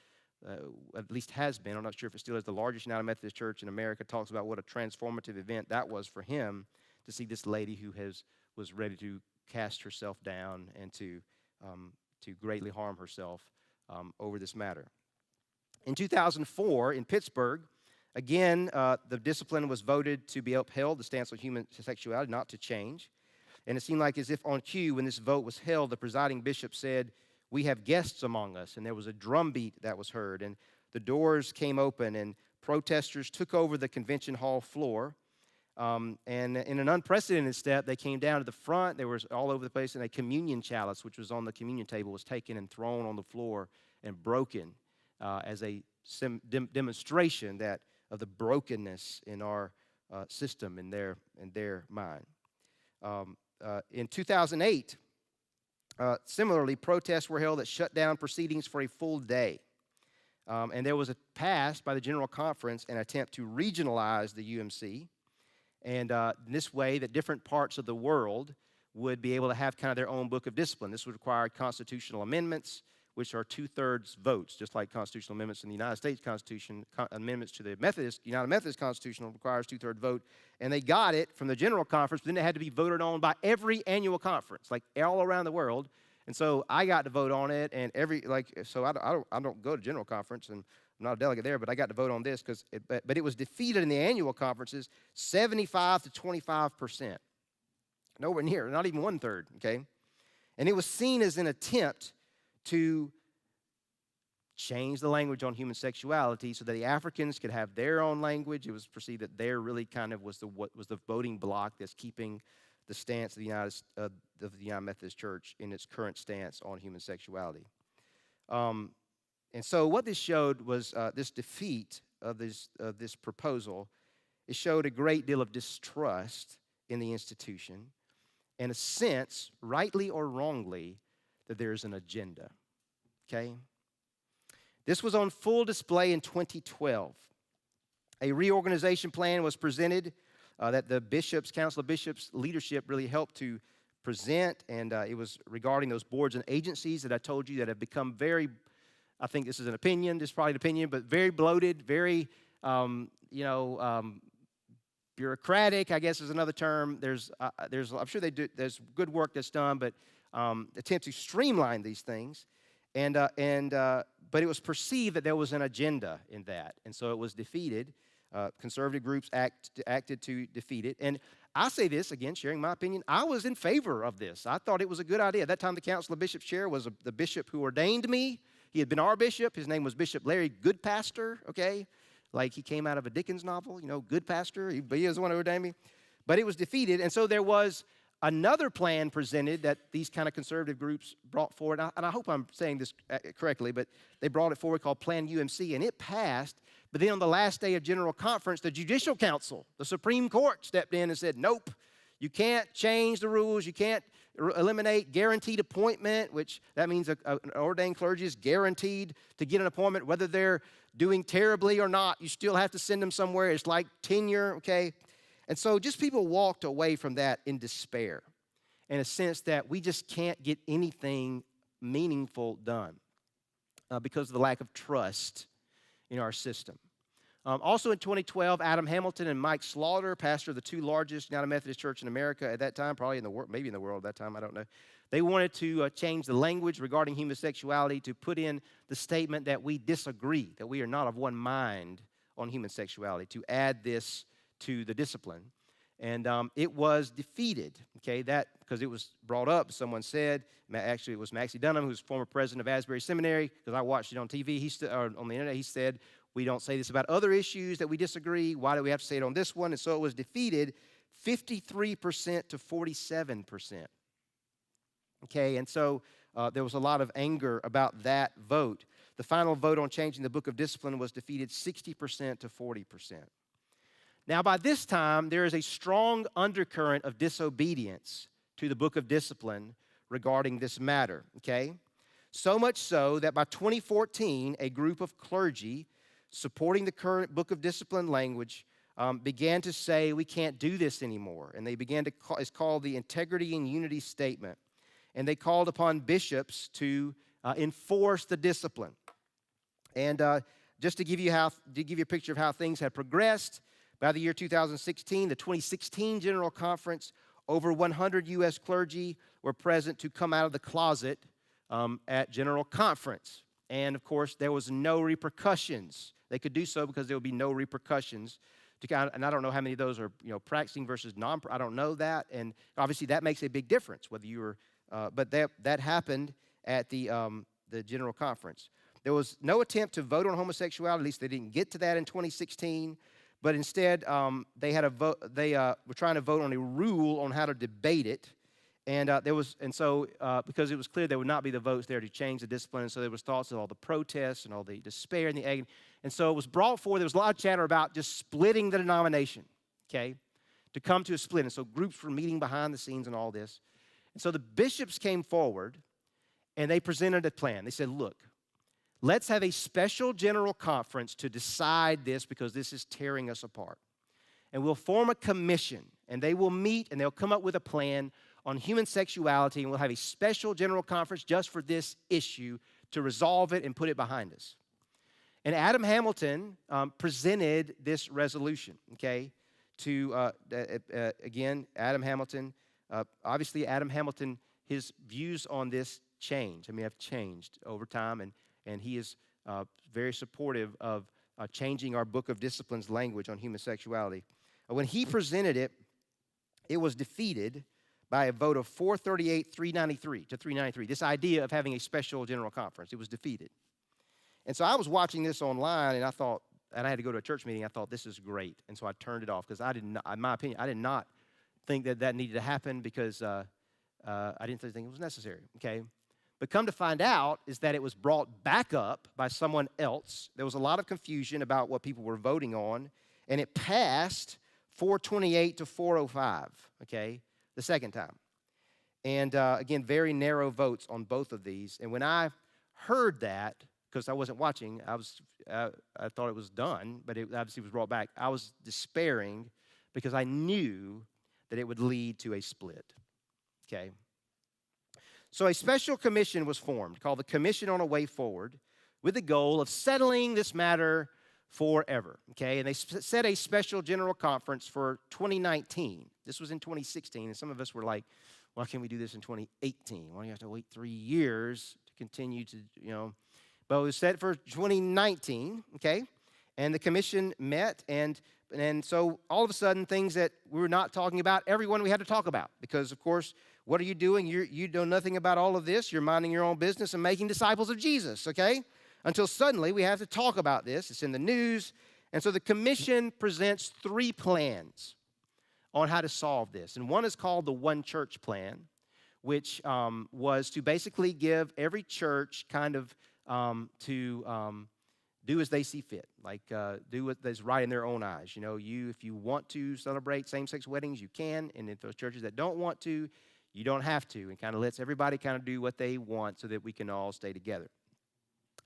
Speaker 5: at least has been, I'm not sure if it still is, the largest United Methodist Church in America, talks about what a transformative event that was for him to see this lady who was ready to cast herself down and to greatly harm herself over this matter. In 2004, in Pittsburgh, again, the discipline was voted to be upheld, the stance on human sexuality, not to change. And it seemed like as if on cue, when this vote was held, the presiding bishop said, "We have guests among us," and there was a drumbeat that was heard, and the doors came open, and protesters took over the convention hall floor, and in an unprecedented step, they came down to the front. They were all over the place, and a communion chalice, which was on the communion table, was taken and thrown on the floor and broken as a demonstration of the brokenness in our system in their mind. In 2008, similarly, protests were held that shut down proceedings for a full day. And there was passed by the General Conference an attempt to regionalize the UMC. And in this way, that different parts of the world would be able to have kind of their own book of discipline. This would require constitutional amendments, which are 2/3 votes, just like constitutional amendments in the United States Constitution. Amendments to the United Methodist Constitution requires 2/3 vote. And they got it from the General Conference, but then it had to be voted on by every annual conference, like all around the world. And so I got to vote on it, and I don't go to General Conference, and I'm not a delegate there, but I got to vote on this but it was defeated in the annual conferences, 75 to 25%. Nowhere near, not even 1/3, okay? And it was seen as an attempt to change the language on human sexuality so that the Africans could have their own language. It was perceived that there really kind of was the voting bloc that's keeping the stance of the United Methodist Church in its current stance on human sexuality. And so what this showed was this defeat of this proposal. It showed a great deal of distrust in the institution and a sense, rightly or wrongly, that there's an agenda, okay? This was on full display in 2012. A reorganization plan was presented that the Council of Bishops leadership really helped to present, and it was regarding those boards and agencies that I told you that have become very, I think this is an opinion, this is probably an opinion, but very bloated, very, bureaucratic, I guess is another term. I'm sure there's good work that's done, but attempt to streamline these things, but it was perceived that there was an agenda in that, and so it was defeated. Conservative groups acted to defeat it, and I say this again, sharing my opinion. I was in favor of this. I thought it was a good idea. At that time, the Council of Bishops chair was the bishop who ordained me. He had been our bishop. His name was Bishop Larry Goodpastor. Okay, like he came out of a Dickens novel, Goodpastor. But he was the one who ordained me. But it was defeated, and so there was another plan presented that these kind of conservative groups brought forward, and I hope I'm saying this correctly, but they brought it forward called Plan UMC, and it passed. But then on the last day of General Conference, the Judicial Council, the Supreme Court, stepped in and said, nope, you can't change the rules. You can't eliminate guaranteed appointment, which that means an ordained clergy is guaranteed to get an appointment, whether they're doing terribly or not. You still have to send them somewhere. It's like tenure, okay? And so just people walked away from that in despair, in a sense that we just can't get anything meaningful done because of the lack of trust in our system. Also in 2012, Adam Hamilton and Mike Slaughter, pastor of the two largest United Methodist Church in America at that time, probably in the world, maybe in the world at that time, I don't know. They wanted to change the language regarding homosexuality to put in the statement that we disagree, that we are not of one mind on human sexuality, to add this to the discipline. And it was defeated, okay, that because it was brought up. Someone said, actually it was Maxie Dunham, who's former president of Asbury Seminary, because I watched it on TV, or on the internet. He said, we don't say this about other issues that we disagree. Why do we have to say it on this one? And so it was defeated 53% to 47%. Okay, and so there was a lot of anger about that vote. The final vote on changing the book of discipline was defeated 60% to 40%. Now, by this time, there is a strong undercurrent of disobedience to the book of discipline regarding this matter, okay? So much so that by 2014, a group of clergy supporting the current book of discipline language began to say we can't do this anymore. And they began to call, it's called the Integrity and Unity Statement. And they called upon bishops to enforce the discipline. And just to give you a picture of how things had progressed, by the year 2016, the 2016 General Conference, over 100 U.S. clergy were present to come out of the closet at General Conference. And, of course, there was no repercussions. They could do so because there would be no repercussions. And I don't know how many of those are, practicing versus I don't know that. And obviously that makes a big difference, whether you were, but that happened at the General Conference. There was no attempt to vote on homosexuality. At least they didn't get to that in 2016. But instead, they had a vote. They were trying to vote on a rule on how to debate it, and because it was clear there would not be the votes there to change the discipline, and so there was thoughts of all the protests and all the despair and the agony, and so it was brought forward. There was a lot of chatter about just splitting the denomination, okay, to come to a split, and so groups were meeting behind the scenes and all this, and so the bishops came forward, and they presented a plan. They said, "Look, let's have a special general conference to decide this because this is tearing us apart. And we'll form a commission, and they will meet, and they'll come up with a plan on human sexuality, and we'll have a special general conference just for this issue to resolve it and put it behind us." And Adam Hamilton presented this resolution, okay, to, again, Adam Hamilton. Obviously, Adam Hamilton, his views on this have changed over time, and he is very supportive of changing our book of discipline's language on human sexuality. When he presented it, it was defeated by a vote of 438 to 393. This idea of having a special general conference, it was defeated. And so I was watching this online, and I thought, and I had to go to a church meeting, I thought, this is great. And so I turned it off because I did not, in my opinion, I did not think that needed to happen because I didn't think it was necessary, okay? But come to find out is that it was brought back up by someone else. There was a lot of confusion about what people were voting on, and it passed 428 to 405, okay, the second time. And again, very narrow votes on both of these. And when I heard that, because I wasn't watching, I thought it was done, but it obviously was brought back. I was despairing because I knew that it would lead to a split, okay? So a special commission was formed called the Commission on a Way Forward with the goal of settling this matter forever, okay? And they set a special general conference for 2019. This was in 2016, and some of us were like, why can't we do this in 2018? Why do you have to wait 3 years to continue to, But it was set for 2019, okay? And the commission met, and so all of a sudden, things that we were not talking about, everyone we had to talk about. Because, of course, what are you doing? You know nothing about all of this. You're minding your own business and making disciples of Jesus, okay? Until suddenly we have to talk about this. It's in the news. And so the commission presents 3 plans on how to solve this. And one is called the One Church Plan, which was to basically give every church kind of do as they see fit, like do what is right in their own eyes. You know, if you want to celebrate same-sex weddings, you can, and if those churches that don't want to, you don't have to, and kind of lets everybody kind of do what they want so that we can all stay together.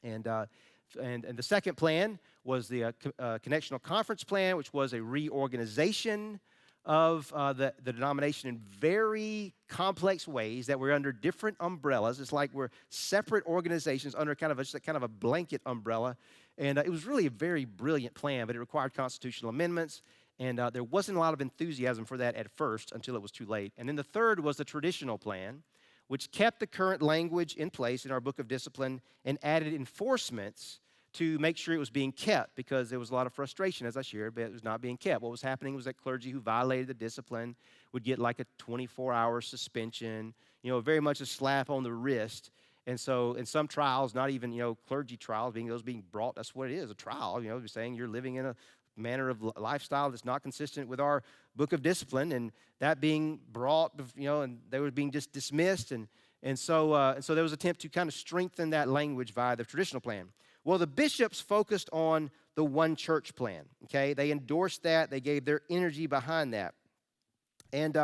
Speaker 5: And the second plan was the Connectional Conference Plan, which was a reorganization of the denomination in very complex ways that were under different umbrellas. It's like we're separate organizations under kind of a blanket umbrella. And it was really a very brilliant plan, but it required constitutional amendments. And there wasn't a lot of enthusiasm for that at first until it was too late. And then the third was the traditional plan, which kept the current language in place in our book of discipline and added enforcements to make sure it was being kept, because there was a lot of frustration, as I shared, but it was not being kept. What was happening was that clergy who violated the discipline would get like a 24-hour suspension, very much a slap on the wrist. And so in some trials, not even, clergy trials, being brought, that's what it is, a trial, saying you're living in a manner of lifestyle that's not consistent with our book of discipline, and that being brought, and they were being just dismissed. And so there was an attempt to kind of strengthen that language via the traditional plan. Well, the bishops focused on the One Church Plan, okay? They endorsed that. They gave their energy behind that. And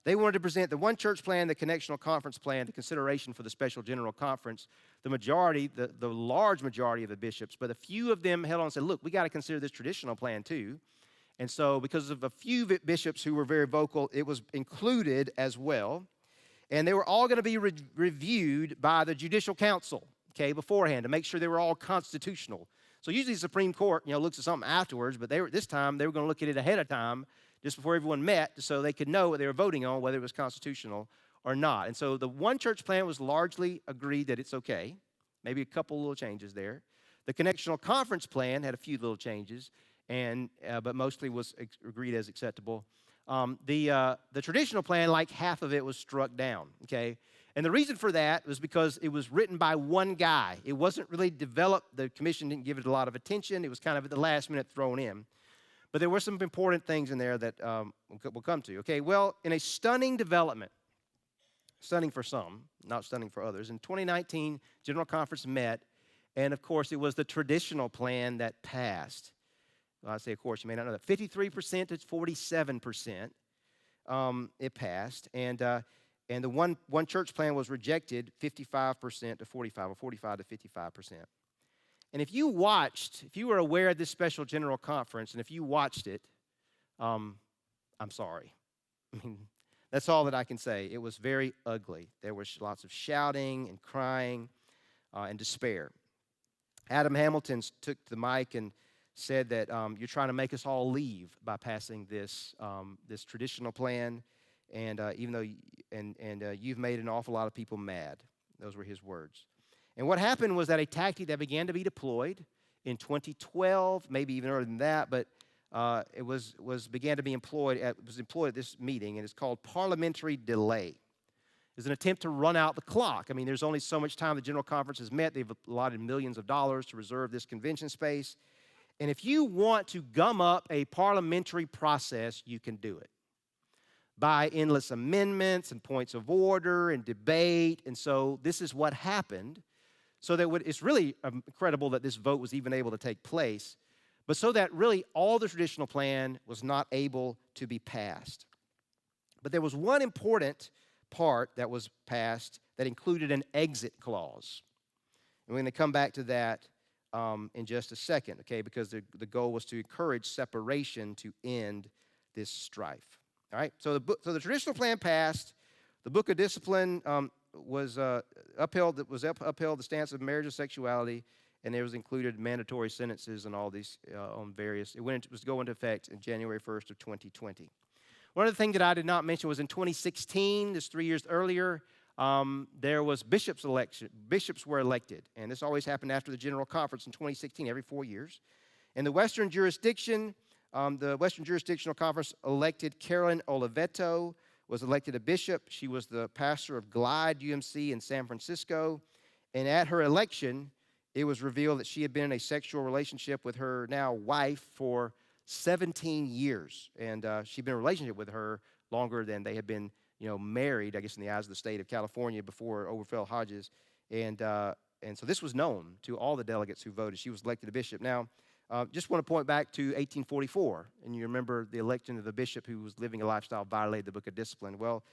Speaker 5: they wanted to present the One Church Plan, the Connectional Conference Plan, to consideration for the Special General Conference. The large majority of the bishops, but a few of them held on and said, look, we got to consider this traditional plan too. And so because of a few bishops who were very vocal, it was included as well. And they were all going to be reviewed by the Judicial Council, okay, beforehand, to make sure they were all constitutional. So usually the Supreme Court, looks at something afterwards, but this time they were going to look at it ahead of time, just before everyone met, so they could know what they were voting on, whether it was constitutional or not. And so the One Church Plan was largely agreed that it's okay, maybe a couple little changes there. The Connectional Conference Plan had a few little changes, but mostly was agreed as acceptable. The traditional plan, like half of it was struck down, okay? And the reason for that was because it was written by one guy. It wasn't really developed. The commission didn't give it a lot of attention. It was kind of at the last minute thrown in. But there were some important things in there that we'll come to. Okay, well, in a stunning development, stunning for some, not stunning for others, in 2019, General Conference met, and of course, it was the traditional plan that passed. Well, I say, of course, you may not know that. 53% to 47%, it passed. And the one church plan was rejected, 55% to 45, or 45 to 55%. And if you were aware of this special general conference, and if you watched it, I'm sorry. I mean, that's all that I can say. It was very ugly. There was lots of shouting and crying and despair. Adam Hamilton took the mic and said that you're trying to make us all leave by passing this traditional plan, and even though you've made an awful lot of people mad. Those were his words. And what happened was that a tactic that began to be deployed in 2012, maybe even earlier than that, but it began to be employed at this meeting, and it's called parliamentary delay. It's an attempt to run out the clock. I mean, there's only so much time the General Conference has met. They've allotted millions of dollars to reserve this convention space. And if you want to gum up a parliamentary process, you can do it by endless amendments and points of order and debate. And so this is what happened. So that it's really incredible that this vote was even able to take place. But so that really all the traditional plan was not able to be passed. But there was one important part that was passed that included an exit clause. And we're going to come back to that in just a second, okay, because the goal was to encourage separation to end this strife. All right, so the traditional plan passed. The book of discipline was upheld the stance of marriage and sexuality, and there was included mandatory sentences and all these on various. It was to go into effect in January 1st of 2020. One of the things that I did not mention was in 2016, this 3 years earlier, there was bishops election. Bishops were elected, and this always happened after the General Conference in 2016, every 4 years. In the Western jurisdiction, the Western Jurisdictional Conference elected Carolyn Oliveto, was elected a bishop. She was the pastor of Glide UMC in San Francisco. And at her election, it was revealed that she had been in a sexual relationship with her now wife for 17 years. And she'd been in a relationship with her longer than they had been, married, I guess, in the eyes of the state of California before Overfell Hodges. And so this was known to all the delegates who voted. She was elected a bishop. Now, just want to point back to 1844, and you remember the election of the bishop who was living a lifestyle violated the Book of Discipline. Well,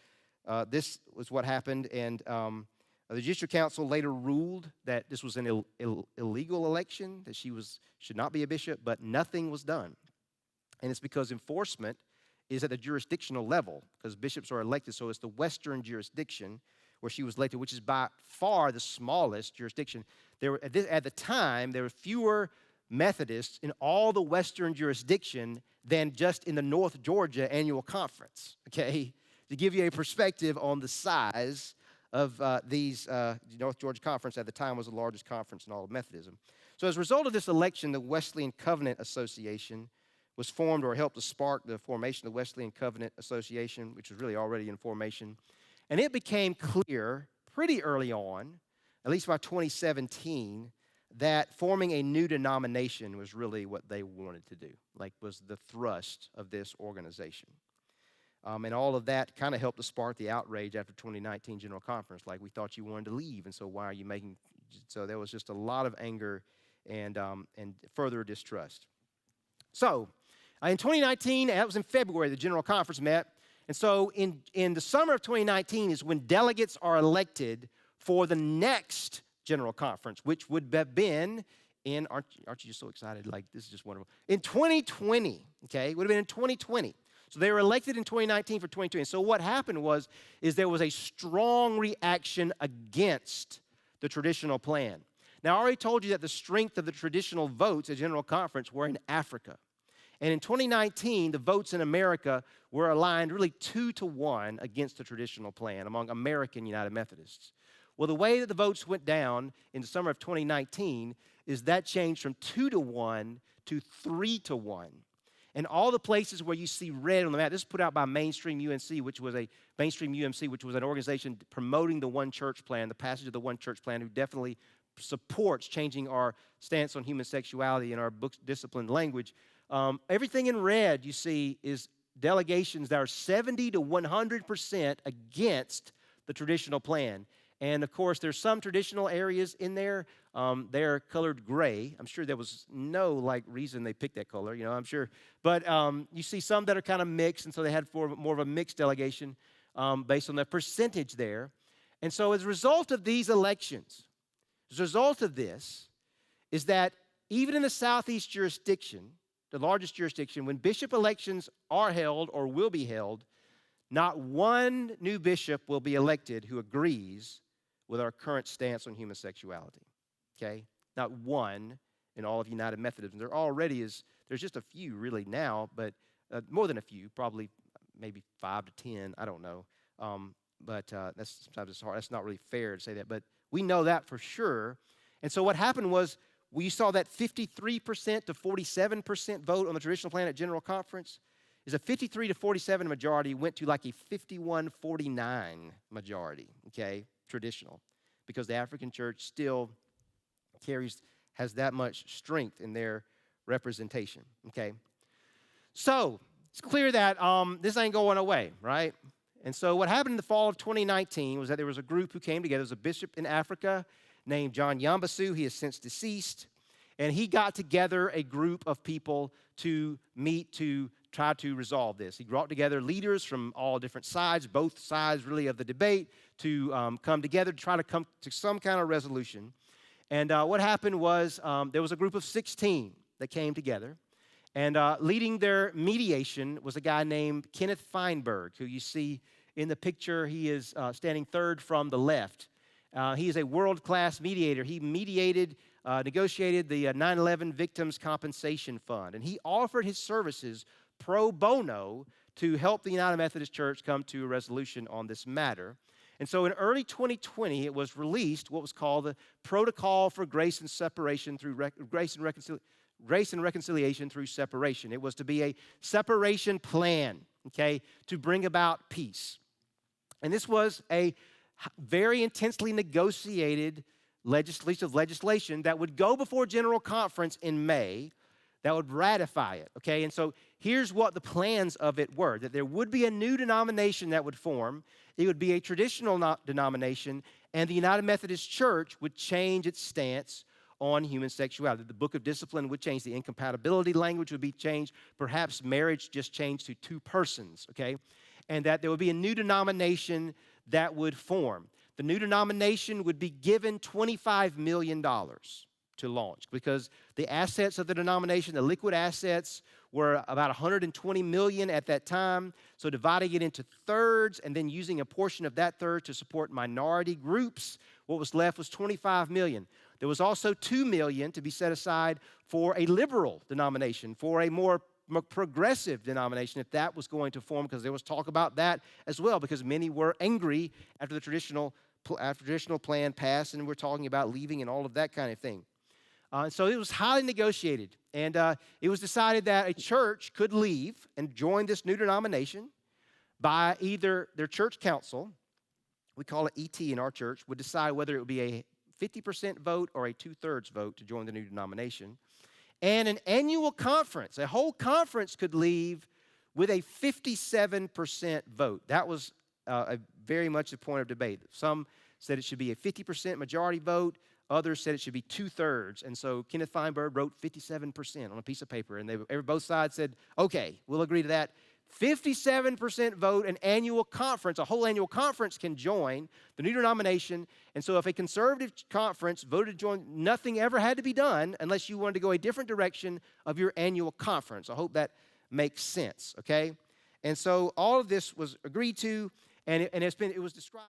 Speaker 5: this was what happened, and the Judicial Council later ruled that this was an illegal election, that she should not be a bishop, but nothing was done. And it's because enforcement is at the jurisdictional level, because bishops are elected, so it's the Western jurisdiction where she was elected, which is by far the smallest jurisdiction. At the time, there were fewer Methodists in all the Western jurisdiction than just in the North Georgia Annual Conference, okay? To give you a perspective on the size of these, North Georgia Conference at the time was the largest conference in all of Methodism. So as a result of this election, the Wesleyan Covenant Association was formed, or helped to spark the formation of the Wesleyan Covenant Association, which was really already in formation. And it became clear pretty early on, at least by 2017, that forming a new denomination was really what they wanted to do, was the thrust of this organization. And all of that kind of helped to spark the outrage after 2019 General Conference. We thought you wanted to leave, and so why are you making... So there was just a lot of anger and further distrust. So in 2019, that was in February, the General Conference met. And so in the summer of 2019 is when delegates are elected for the next General Conference, which would have been in, aren't you just so excited? This is just wonderful. In 2020, okay? It would have been in 2020. So they were elected in 2019 for 2020. So what happened is there was a strong reaction against the traditional plan. Now, I already told you that the strength of the traditional votes at General Conference were in Africa. And in 2019, the votes in America were aligned really 2-1 against the traditional plan among American United Methodists. Well, the way that the votes went down in the summer of 2019 is that changed from 2-1 to 3-1. And all the places where you see red on the map, this is put out by Mainstream UMC, which was an organization promoting the One Church Plan, the passage of the One Church Plan, who definitely supports changing our stance on human sexuality in our book discipline language. Everything in red you see is delegations that are 70 to 100% against the traditional plan. And of course, there's some traditional areas in there. They're colored gray. I'm sure there was no reason they picked that color, I'm sure. But you see some that are kind of mixed, and so they had more of a mixed delegation based on the percentage there. And so as a result of these elections, as a result of this, is that even in the Southeast jurisdiction, the largest jurisdiction, when bishop elections are held or will be held, not one new bishop will be elected who agrees with our current stance on human sexuality, okay? Not one in all of United Methodism. There already is, there's just a few really now, but more than a few, probably maybe 5 to 10, I don't know. But that's sometimes it's hard. That's not really fair to say that, but we know that for sure. And so what happened was, we saw that 53% to 47% vote on the traditional plan at General Conference. Is a 53 to 47 majority went to a 51-49 majority, okay, traditional, because the African church still has that much strength in their representation, okay. So it's clear that this ain't going away, right? And so what happened in the fall of 2019 was that there was a group who came together. There was a bishop in Africa named John Yambasu. He is since deceased. And he got together a group of people to meet to try to resolve this. He brought together leaders from all different sides, both sides really of the debate, to come together to try to come to some kind of resolution. And what happened was there was a group of 16 that came together. And leading their mediation was a guy named Kenneth Feinberg, who you see in the picture. He is standing third from the left. He is a world-class mediator. He negotiated the 9/11 Victims Compensation Fund, and he offered his services pro bono to help the United Methodist Church come to a resolution on this matter. And so in early 2020, it was released what was called the Protocol for Grace and Separation through Grace and Reconciliation through Separation. It was to be a separation plan, okay, to bring about peace. And this was a very intensely negotiated legislation that would go before General Conference in May, that would ratify it, okay? And so here's what the plans of it were, that there would be a new denomination that would form. It would be a traditional denomination, and the United Methodist Church would change its stance on human sexuality. The Book of Discipline would change. The incompatibility language would be changed. Perhaps marriage just changed to two persons, okay? And that there would be a new denomination that would form. The new denomination would be given $25 million to launch because the assets of the denomination, the liquid assets, were about 120 million at that time. So dividing it into thirds and then using a portion of that third to support minority groups, what was left was 25 million. There was also 2 million to be set aside for a liberal denomination, for a more progressive denomination, if that was going to form, because there was talk about that as well, because many were angry after the traditional plan passed, and we're talking about leaving and all of that kind of thing. So it was highly negotiated, and it was decided that a church could leave and join this new denomination by either their church council, we call it ET in our church, would decide whether it would be a 50% vote or a 2/3 vote to join the new denomination. And an annual conference, a whole conference could leave with a 57% vote. That was very much the point of debate. Some said it should be a 50% majority vote. Others said it should be 2/3. And so Kenneth Feinberg wrote 57% on a piece of paper. And both sides said, okay, we'll agree to that. 57% vote, an annual conference, a whole annual conference can join the new denomination. And so if a conservative conference voted to join, nothing ever had to be done unless you wanted to go a different direction of your annual conference. I hope that makes sense, okay? And so all of this was agreed to, and it was described.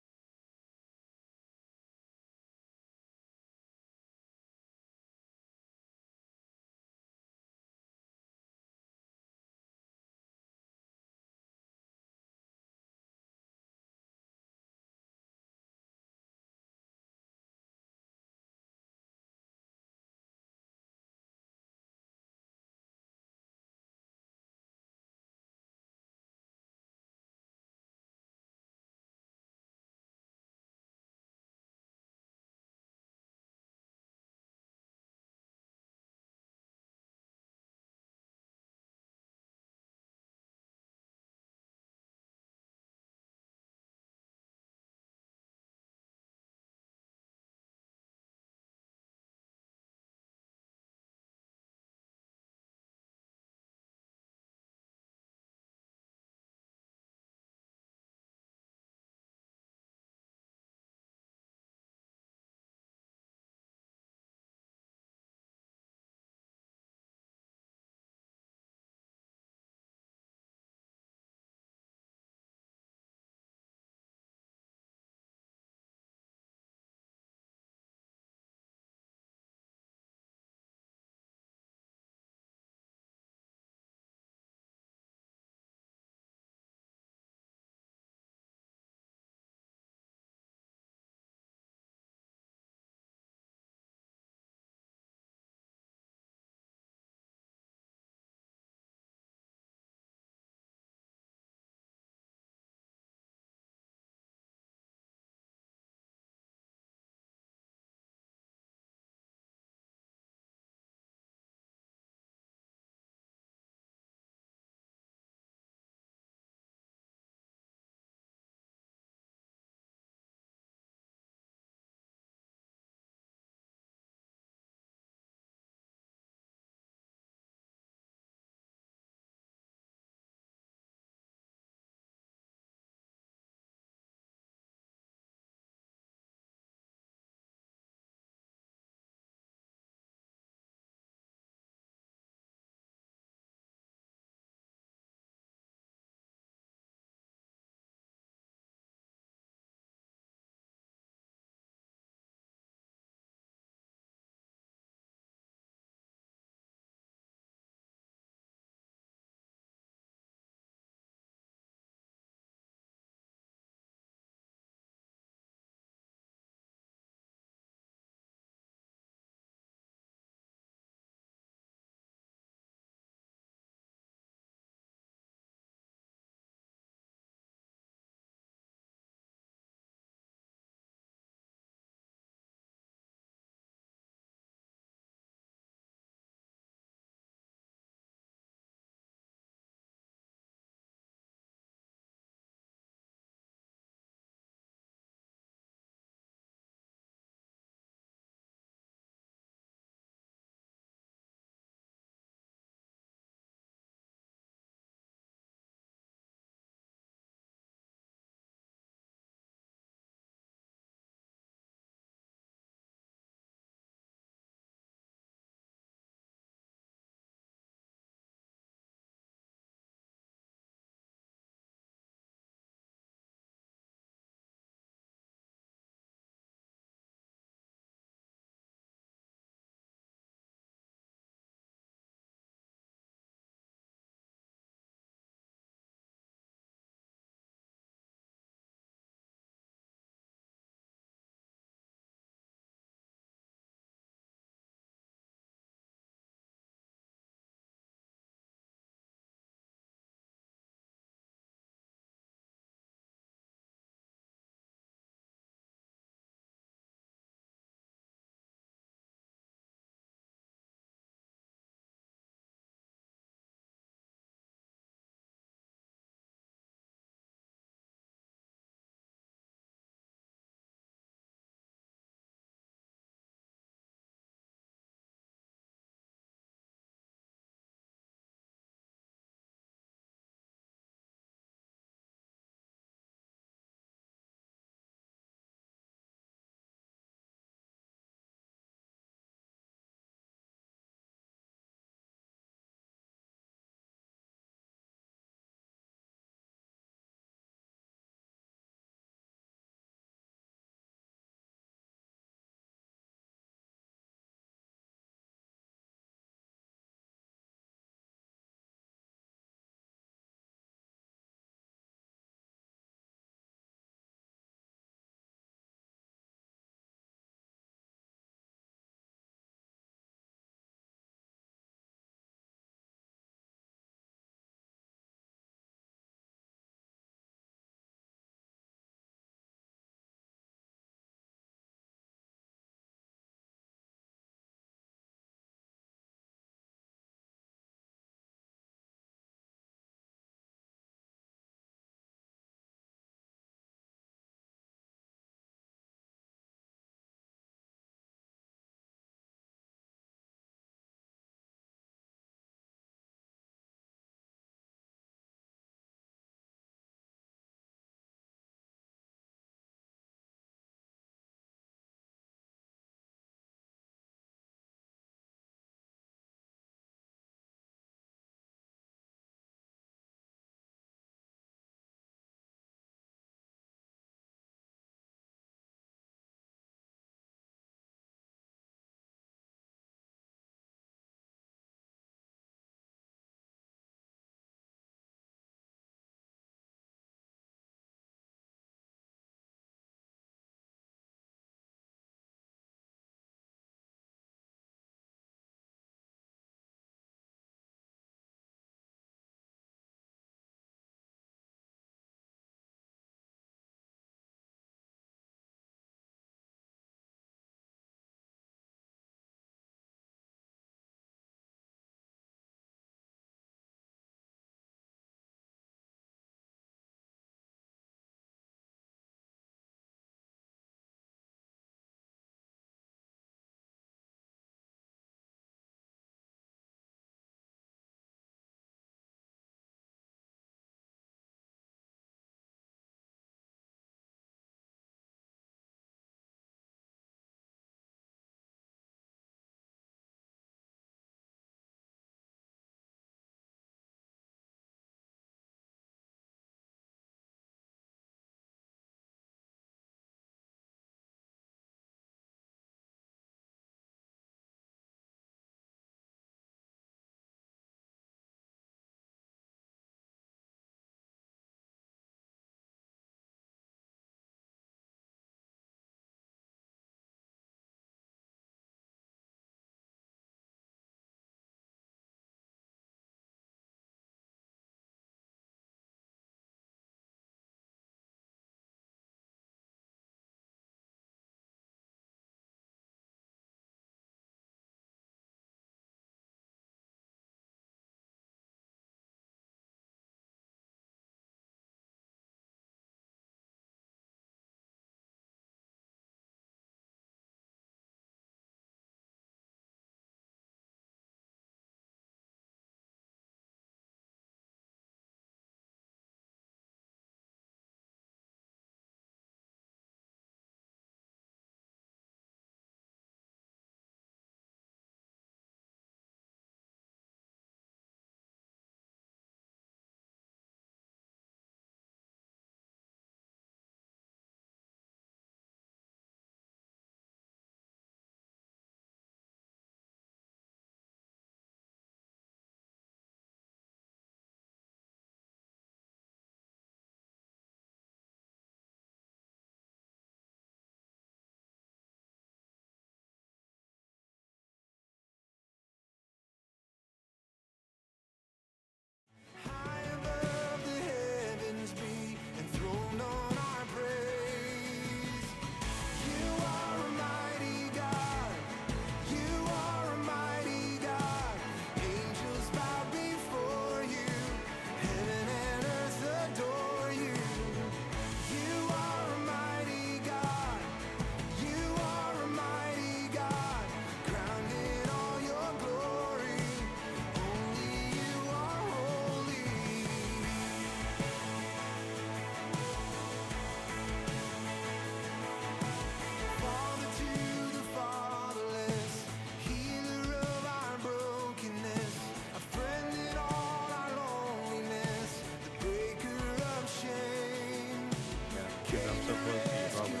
Speaker 5: so close to you, Barbara.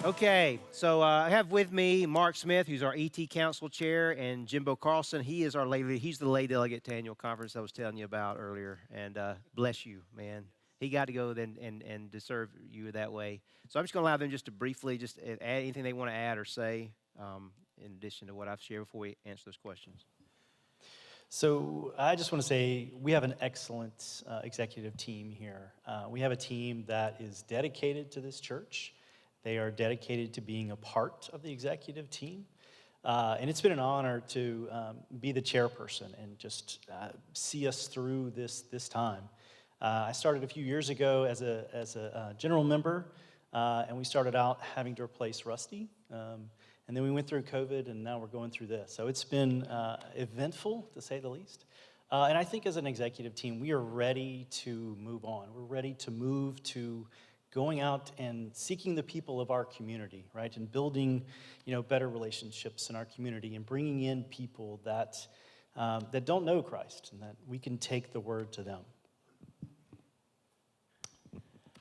Speaker 5: Okay, so I have with me Mark Smith, who's our ET Council Chair, and Jimbo Carlson. He is our lay. He's the lay delegate to annual conference I was telling you about earlier. And bless you, man. He got to go then and to serve you that way. So I'm just going to allow them just to briefly just add anything they want to add or say in addition to what I've shared before we answer those questions.
Speaker 6: So I just want to say we have an excellent executive team here. We have a team that is dedicated to this church. They are dedicated to being a part of the executive team. And it's been an honor to be the chairperson and just see us through this time. I started a few years ago as a general member, and we started out having to replace Rusty. And then we went through COVID, and now we're going through this. So it's been eventful, to say the least. And I think as an executive team, we are ready to move on. We're ready to move to going out and seeking the people of our community, right? And building, better relationships in our community and bringing in people that don't know Christ and that we can take the word to them.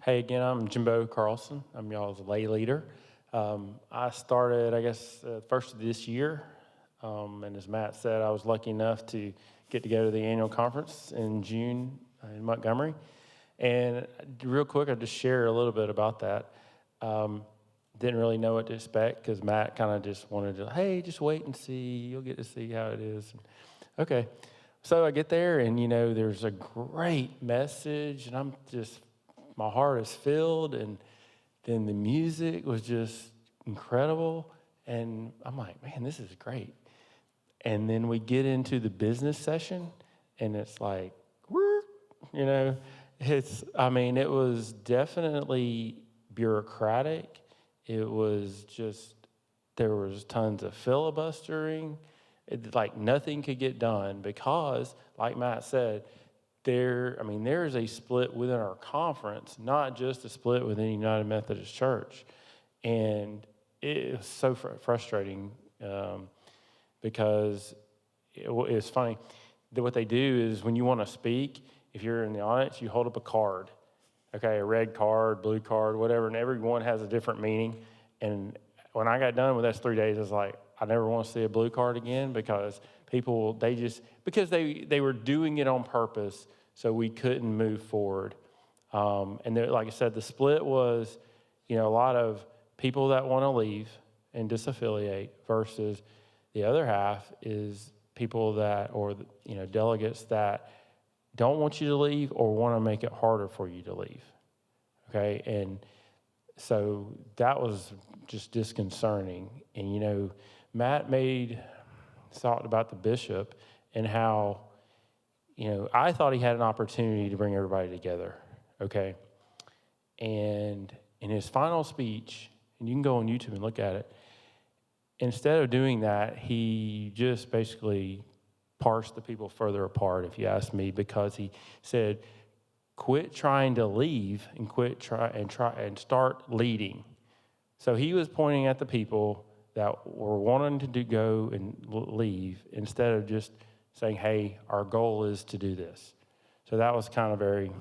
Speaker 7: Hey, again, I'm Jimbo Carlson. I'm y'all's lay leader. I started, first of this year, and as Matt said, I was lucky enough to get to go to the annual conference in June in Montgomery. And real quick, I'll just share a little bit about that. Didn't really know what to expect because Matt kind of just wanted to, hey, just wait and see. You'll get to see how it is. Okay. So I get there, and, there's a great message, and my heart is filled, and then the music was just incredible. And I'm like, man, this is great. And then we get into the business session, and it's like, it was definitely bureaucratic. It was just, there was tons of filibustering. Nothing could get done because, like Matt said, there's a split within our conference, not just a split within United Methodist Church. And it was so frustrating because it's funny that what they do is when you want to speak, if you're in the audience, you hold up a card, okay, a red card, blue card, whatever, and everyone has a different meaning. And when I got done with those 3 days, I was like, I never want to see a blue card again because people, they were doing it on purpose so we couldn't move forward. And like I said, the split was, a lot of people that want to leave and disaffiliate versus the other half is people that, or, delegates that don't want you to leave or want to make it harder for you to leave, okay? And so that was just disconcerting. And, Matt talked about the bishop and how, I thought he had an opportunity to bring everybody together, okay? And in his final speech, and you can go on YouTube and look at it, instead of doing that, he just basically parsed the people further apart, if you ask me, because he said, quit trying to leave and start leading. So he was pointing at the people that were wanting to go and leave instead of just saying, hey, our goal is to do this. So that was kind of very,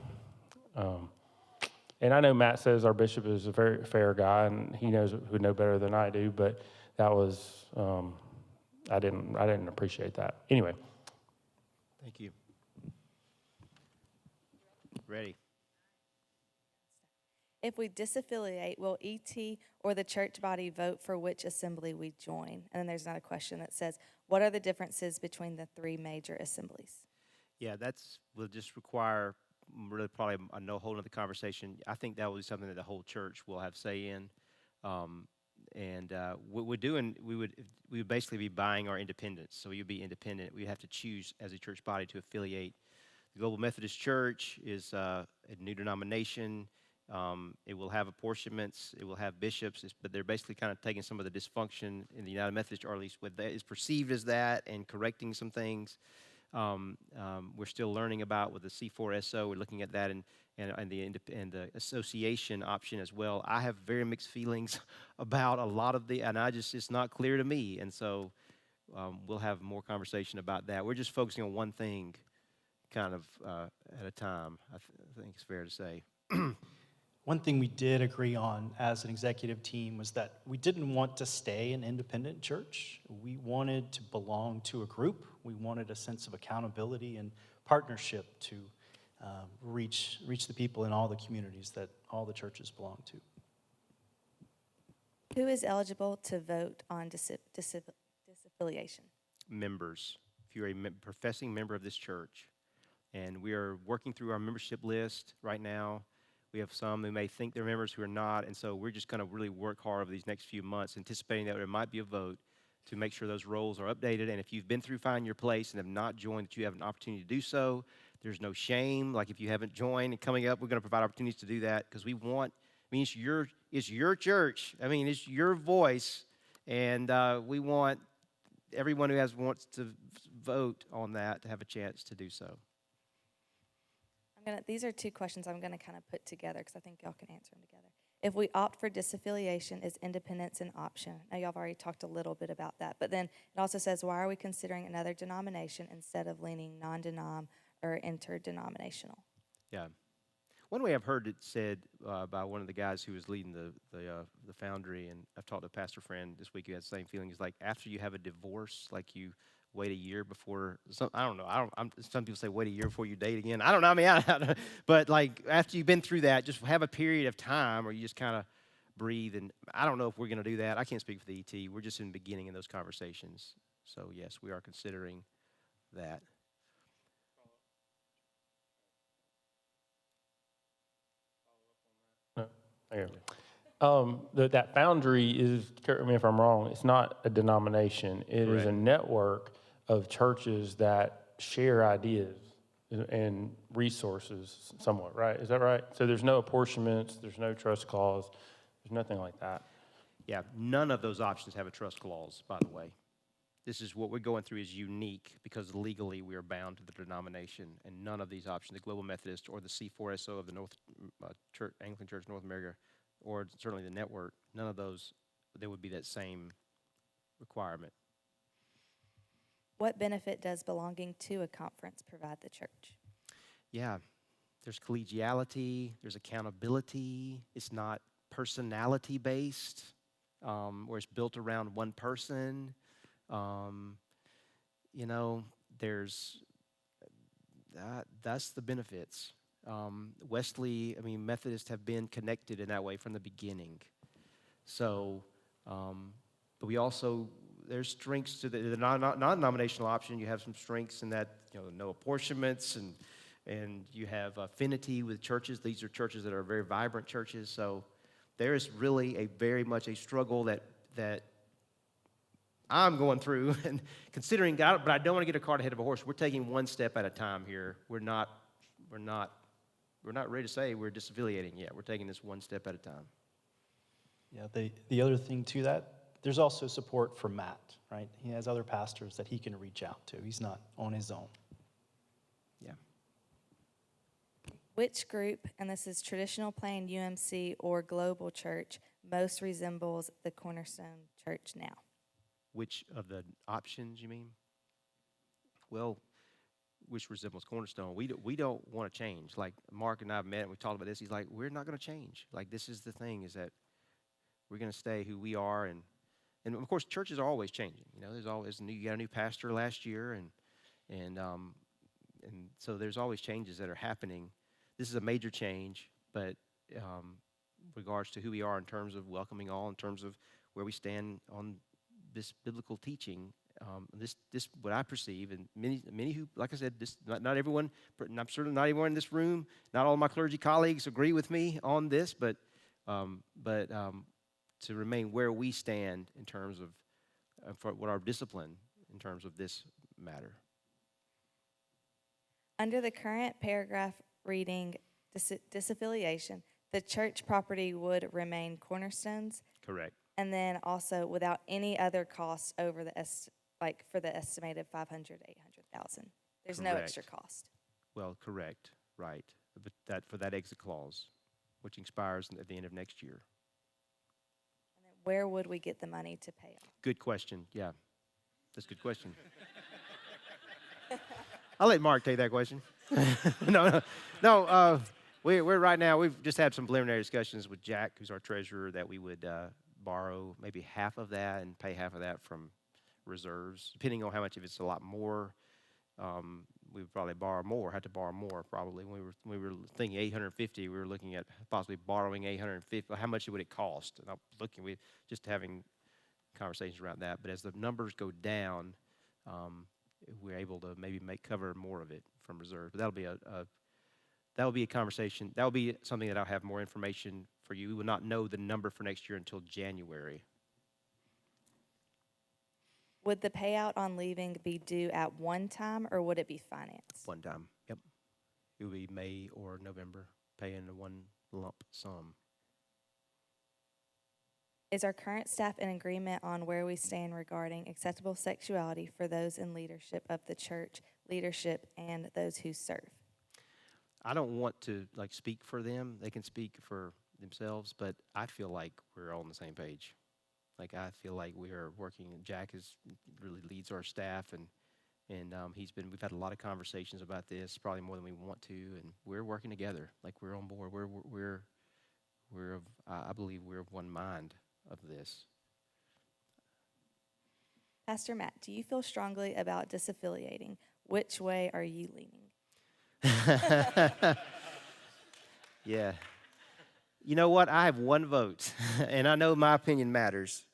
Speaker 7: and I know Matt says our bishop is a very fair guy, and he would know better than I do, but that was, I didn't appreciate that. Anyway.
Speaker 5: Thank you. Ready.
Speaker 8: If we disaffiliate, will ET or the church body vote for which assembly we join? And then there's another question that says, what are the differences between the three major assemblies?
Speaker 5: Yeah, will just require really probably a whole other conversation. I think that will be something that the whole church will have say in. What we're doing, we would basically be buying our independence. So you'd be independent. We have to choose as a church body to affiliate. The Global Methodist Church is a new denomination. It will have apportionments. It will have bishops, but they're basically kind of taking some of the dysfunction in the United Methodist, or at least what is perceived as that, and correcting some things. We're still learning about with the C4SO. We're looking at that and the association option as well. I have very mixed feelings about a lot of and it's not clear to me. And so we'll have more conversation about that. We're just focusing on one thing, kind of at a time. I think it's fair to say.
Speaker 6: One thing we did agree on as an executive team was that we didn't want to stay an independent church. We wanted to belong to a group. We wanted a sense of accountability and partnership to reach the people in all the communities that all the churches belong to.
Speaker 8: Who is eligible to vote on disaffiliation?
Speaker 5: Members. If you're a professing member of this church, and we are working through our membership list right now. We have some who may think they're members who are not, and so we're just going to really work hard over these next few months, anticipating that there might be a vote to make sure those roles are updated. And if you've been through Find Your Place and have not joined, that you have an opportunity to do so. There's no shame. Like if you haven't joined and coming up, we're going to provide opportunities to do that because we want. I mean, it's your church. I mean, it's your voice, and we want everyone who wants to vote on that to have a chance to do so.
Speaker 8: These are two questions I'm going to kind of put together because I think y'all can answer them together. If we opt for disaffiliation, is independence an option? Now, y'all have already talked a little bit about that. But then it also says, why are we considering another denomination instead of leaning non-denom or interdenominational?
Speaker 5: Yeah. One way I've heard it said by one of the guys who was leading the foundry, and I've talked to a pastor friend this week who had the same feeling, is like after you have a divorce, like you wait a year before. I don't know. Some people say wait a year before you date again. I don't know. I mean, I don't know. But like after you've been through that, just have a period of time where you just kind of breathe. And I don't know if we're going to do that. I can't speak for the ET. We're just in the beginning in those conversations. So yes, we are considering that.
Speaker 7: That foundry is, correct me if I'm wrong, it's not a denomination. It is a network of churches that share ideas and resources somewhat, right? Is that right? So there's no apportionments, there's no trust clause, there's nothing like that.
Speaker 5: Yeah, none of those options have a trust clause, by the way. This is what we're going through is unique because legally we are bound to the denomination, and none of these options, the Global Methodist or the C4SO of the North Church, Anglican Church North America, or certainly the network, none of those, there would be that same requirement.
Speaker 8: What benefit does belonging to a conference provide the church?
Speaker 5: Yeah, there's collegiality, there's accountability. It's not personality-based, where it's built around one person. That's the benefits. Wesley, Methodists have been connected in that way from the beginning. So, but we also, there's strengths to the non-denominational option. You have some strengths in that, no apportionments, and you have affinity with churches. These are churches that are very vibrant churches. So there is really very much a struggle that I'm going through and considering God, but I don't want to get a cart ahead of a horse. We're taking one step at a time here. We're not ready to say we're disaffiliating yet. We're taking this one step at a time.
Speaker 6: Yeah, the other thing to that, there's also support for Matt, right? He has other pastors that he can reach out to. He's not on his own.
Speaker 5: Yeah.
Speaker 8: Which group, and this is Traditional Plain UMC or Global Church, most resembles the Cornerstone Church now?
Speaker 5: Which of the options you mean? Well, which resembles Cornerstone. We don't want to change. Like Mark and I have met and we talked about this. He's like, we're not going to change. Like this is the thing, is that we're going to stay who we are, and of course churches are always changing. There's always you got a new pastor last year, and so there's always changes that are happening. This is a major change, but regards to who we are in terms of welcoming all, in terms of where we stand on this biblical teaching. This what I perceive, and many who, like I said, not everyone, and I'm certainly not everyone in this room, not all of my clergy colleagues agree with me on this, but to remain where we stand in terms of for what our discipline in terms of this matter.
Speaker 8: Under the current paragraph reading disaffiliation, the church property would remain Cornerstone's.
Speaker 5: Correct.
Speaker 8: And then also without any other costs over for the estimated 500 to 800,000. There's no extra cost.
Speaker 5: Well, correct, right. But for that exit clause, which expires at the end of next year.
Speaker 8: And then where would we get the money to pay off?
Speaker 5: Good question. Yeah, that's a good question. I'll let Mark take that question. no. We're right now. We've just had some preliminary discussions with Jack, who's our treasurer, that we would borrow maybe half of that and pay half of that from reserves, depending on how much. If it's a lot more, we would probably borrow more. Had to borrow more probably. When we were thinking 850. We were looking at possibly borrowing 850. How much would it cost? And I'm looking. We just having conversations around that. But as the numbers go down, we're able to maybe cover more of it from reserve. But that will be a conversation. That will be something that I'll have more information for you. We will not know the number for next year until January.
Speaker 8: Would the payout on leaving be due at one time, or would it be financed?
Speaker 5: One time. Yep. It will be May or November, paying in one lump sum.
Speaker 8: Is our current staff in agreement on where we stand regarding acceptable sexuality for those in leadership of the church, leadership, and those who serve?
Speaker 5: I don't want to speak for them. They can speak for themselves, but I feel like we're all on the same page. I feel like we are working. Jack really leads our staff, and we've had a lot of conversations about this, probably more than we want to, and we're working together. We're on board. I believe we're of one mind of this.
Speaker 8: Pastor Matt, do you feel strongly about disaffiliating? Which way are you leaning?
Speaker 5: Yeah. You know what? I have one vote, and I know my opinion matters,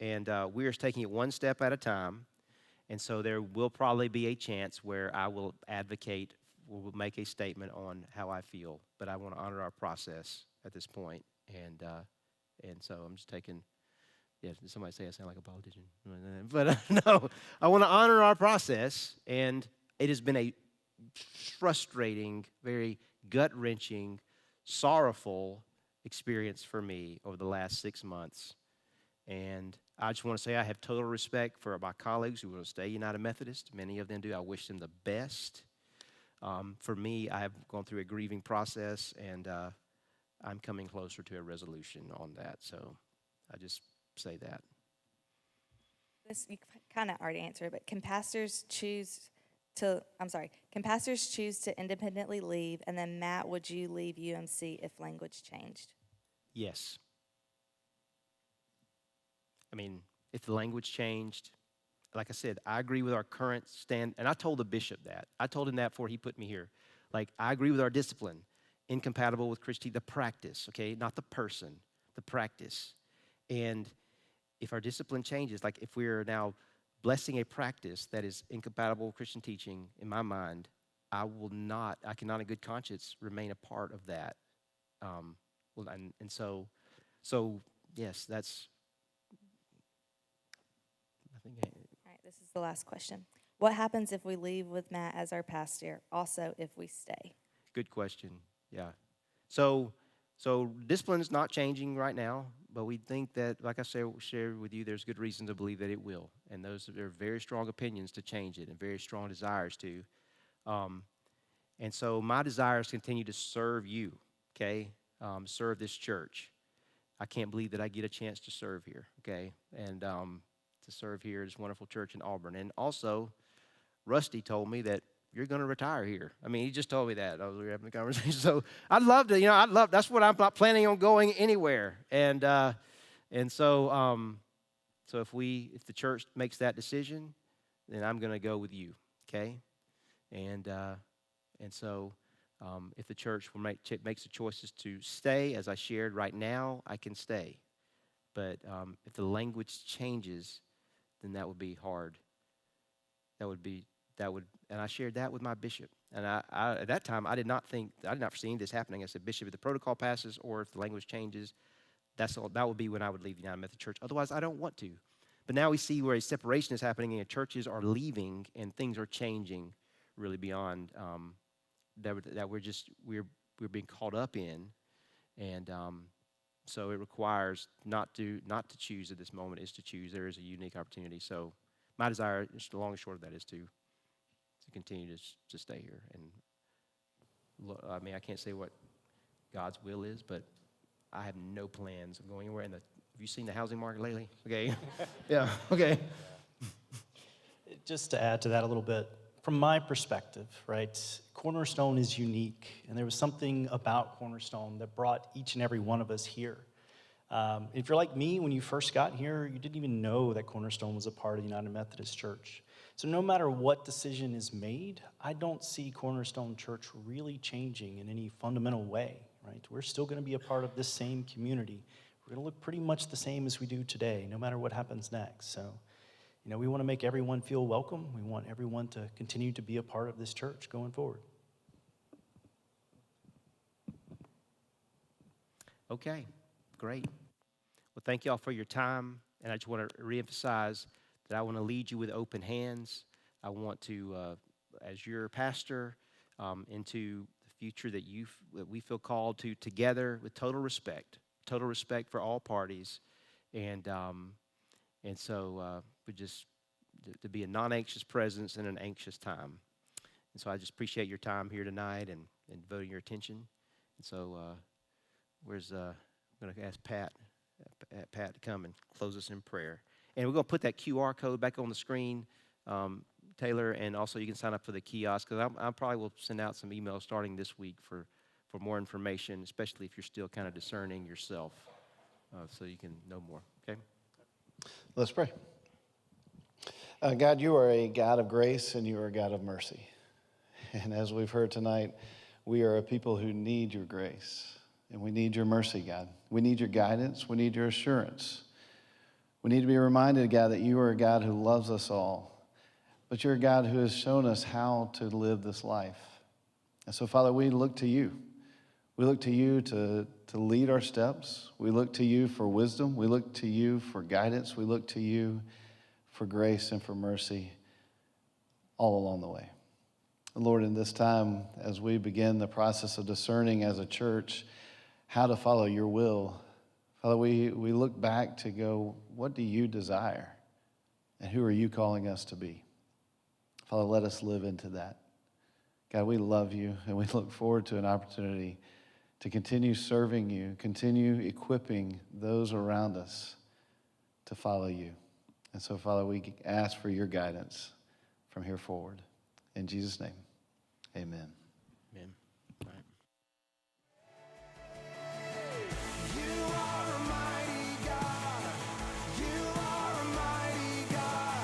Speaker 5: and we are taking it one step at a time, and so there will probably be a chance where I will advocate, will make a statement on how I feel, but I want to honor our process at this point, and so I'm just taking. Yeah, somebody say I sound like a politician, but no, I want to honor our process, and it has been a frustrating, very gut-wrenching, sorrowful experience for me over the last 6 months. And I just want to say I have total respect for my colleagues who want to stay United Methodist. Many of them do. I wish them the best. For me, I have gone through a grieving process, and I'm coming closer to a resolution on that. So I just say that.
Speaker 8: This you kind of already answered, but can pastors choose to independently leave? And then Matt, would you leave UMC if language changed?
Speaker 5: Yes. I mean, if the language changed, like I said, I agree with our current stand, and I told the bishop that. I told him that before he put me here. I agree with our discipline, incompatible with Christianity, the practice, okay, not the person, the practice. And if our discipline changes, if we are now blessing a practice that is incompatible with Christian teaching, in my mind, I cannot in good conscience remain a part of that. So yes, that's, I think.
Speaker 8: All right, this is the last question. What happens if we leave with Matt as our pastor? Also, if we stay?
Speaker 5: Good question, yeah. So discipline is not changing right now, but we think that, like I shared with you, there's good reason to believe that it will. And there are very strong opinions to change it and very strong desires to. And so my desire is to continue to serve you, okay? Serve this church. I can't believe that I get a chance to serve here, okay? And to serve here at this wonderful church in Auburn. And also, Rusty told me that you're going to retire here. I mean, he just told me that. We were having a conversation. So I'd love to, that's what I'm not planning on going anywhere. And so if the church makes that decision, then I'm going to go with you, okay? And so if the church makes the choices to stay, as I shared right now, I can stay. But if the language changes, then that would be hard. And I shared that with my bishop. And I at that time, I did not foresee this happening. I said, Bishop, if the protocol passes or if the language changes, that would be when I would leave the United Methodist Church. Otherwise, I don't want to. But now we see where a separation is happening and churches are leaving and things are changing really beyond that we're being caught up in. And so it requires not to choose at this moment, is to choose. There is a unique opportunity. So my desire, the long and short of that, is to continue to stay here. And I mean, I can't say what God's will is, but I have no plans of going anywhere. Have you seen the housing market lately? Okay. Yeah, okay.
Speaker 6: Just to add to that a little bit, from my perspective, right, Cornerstone is unique, and there was something about Cornerstone that brought each and every one of us here. If you're like me, when you first got here, you didn't even know that Cornerstone was a part of the United Methodist Church. So no matter what decision is made, I don't see Cornerstone Church really changing in any fundamental way, right? We're still going to be a part of this same community. We're going to look pretty much the same as we do today, no matter what happens next. So, we want to make everyone feel welcome. We want everyone to continue to be a part of this church going forward.
Speaker 5: Okay, great. Well, thank you all for your time. And I just want to reemphasize that I want to lead you with open hands. I want to, as your pastor, into the future that we feel called to together with total respect for all parties. And so we just to be a non-anxious presence in an anxious time. And so I just appreciate your time here tonight and devoting your attention. And so I'm going to ask Pat to come and close us in prayer. And we're going to put that QR code back on the screen, Taylor, and also you can sign up for the kiosk, because I probably will send out some emails starting this week for more information, especially if you're still kind of discerning yourself, so you can know more, okay?
Speaker 9: Let's pray. God, you are a God of grace and you are a God of mercy. And as we've heard tonight, we are a people who need your grace and we need your mercy, God. We need your guidance. We need your assurance. We need to be reminded, God, that you are a God who loves us all, but you're a God who has shown us how to live this life. And so, Father, we look to you. We look to you to lead our steps. We look to you for wisdom. We look to you for guidance. We look to you for grace and for mercy all along the way. Lord, in this time, as we begin the process of discerning as a church how to follow your will, Father, we look back to go, what do you desire? And who are you calling us to be? Father, let us live into that. God, we love you, and we look forward to an opportunity to continue serving you, continue equipping those around us to follow you. And so, Father, we ask for your guidance from here forward. In Jesus' name, amen.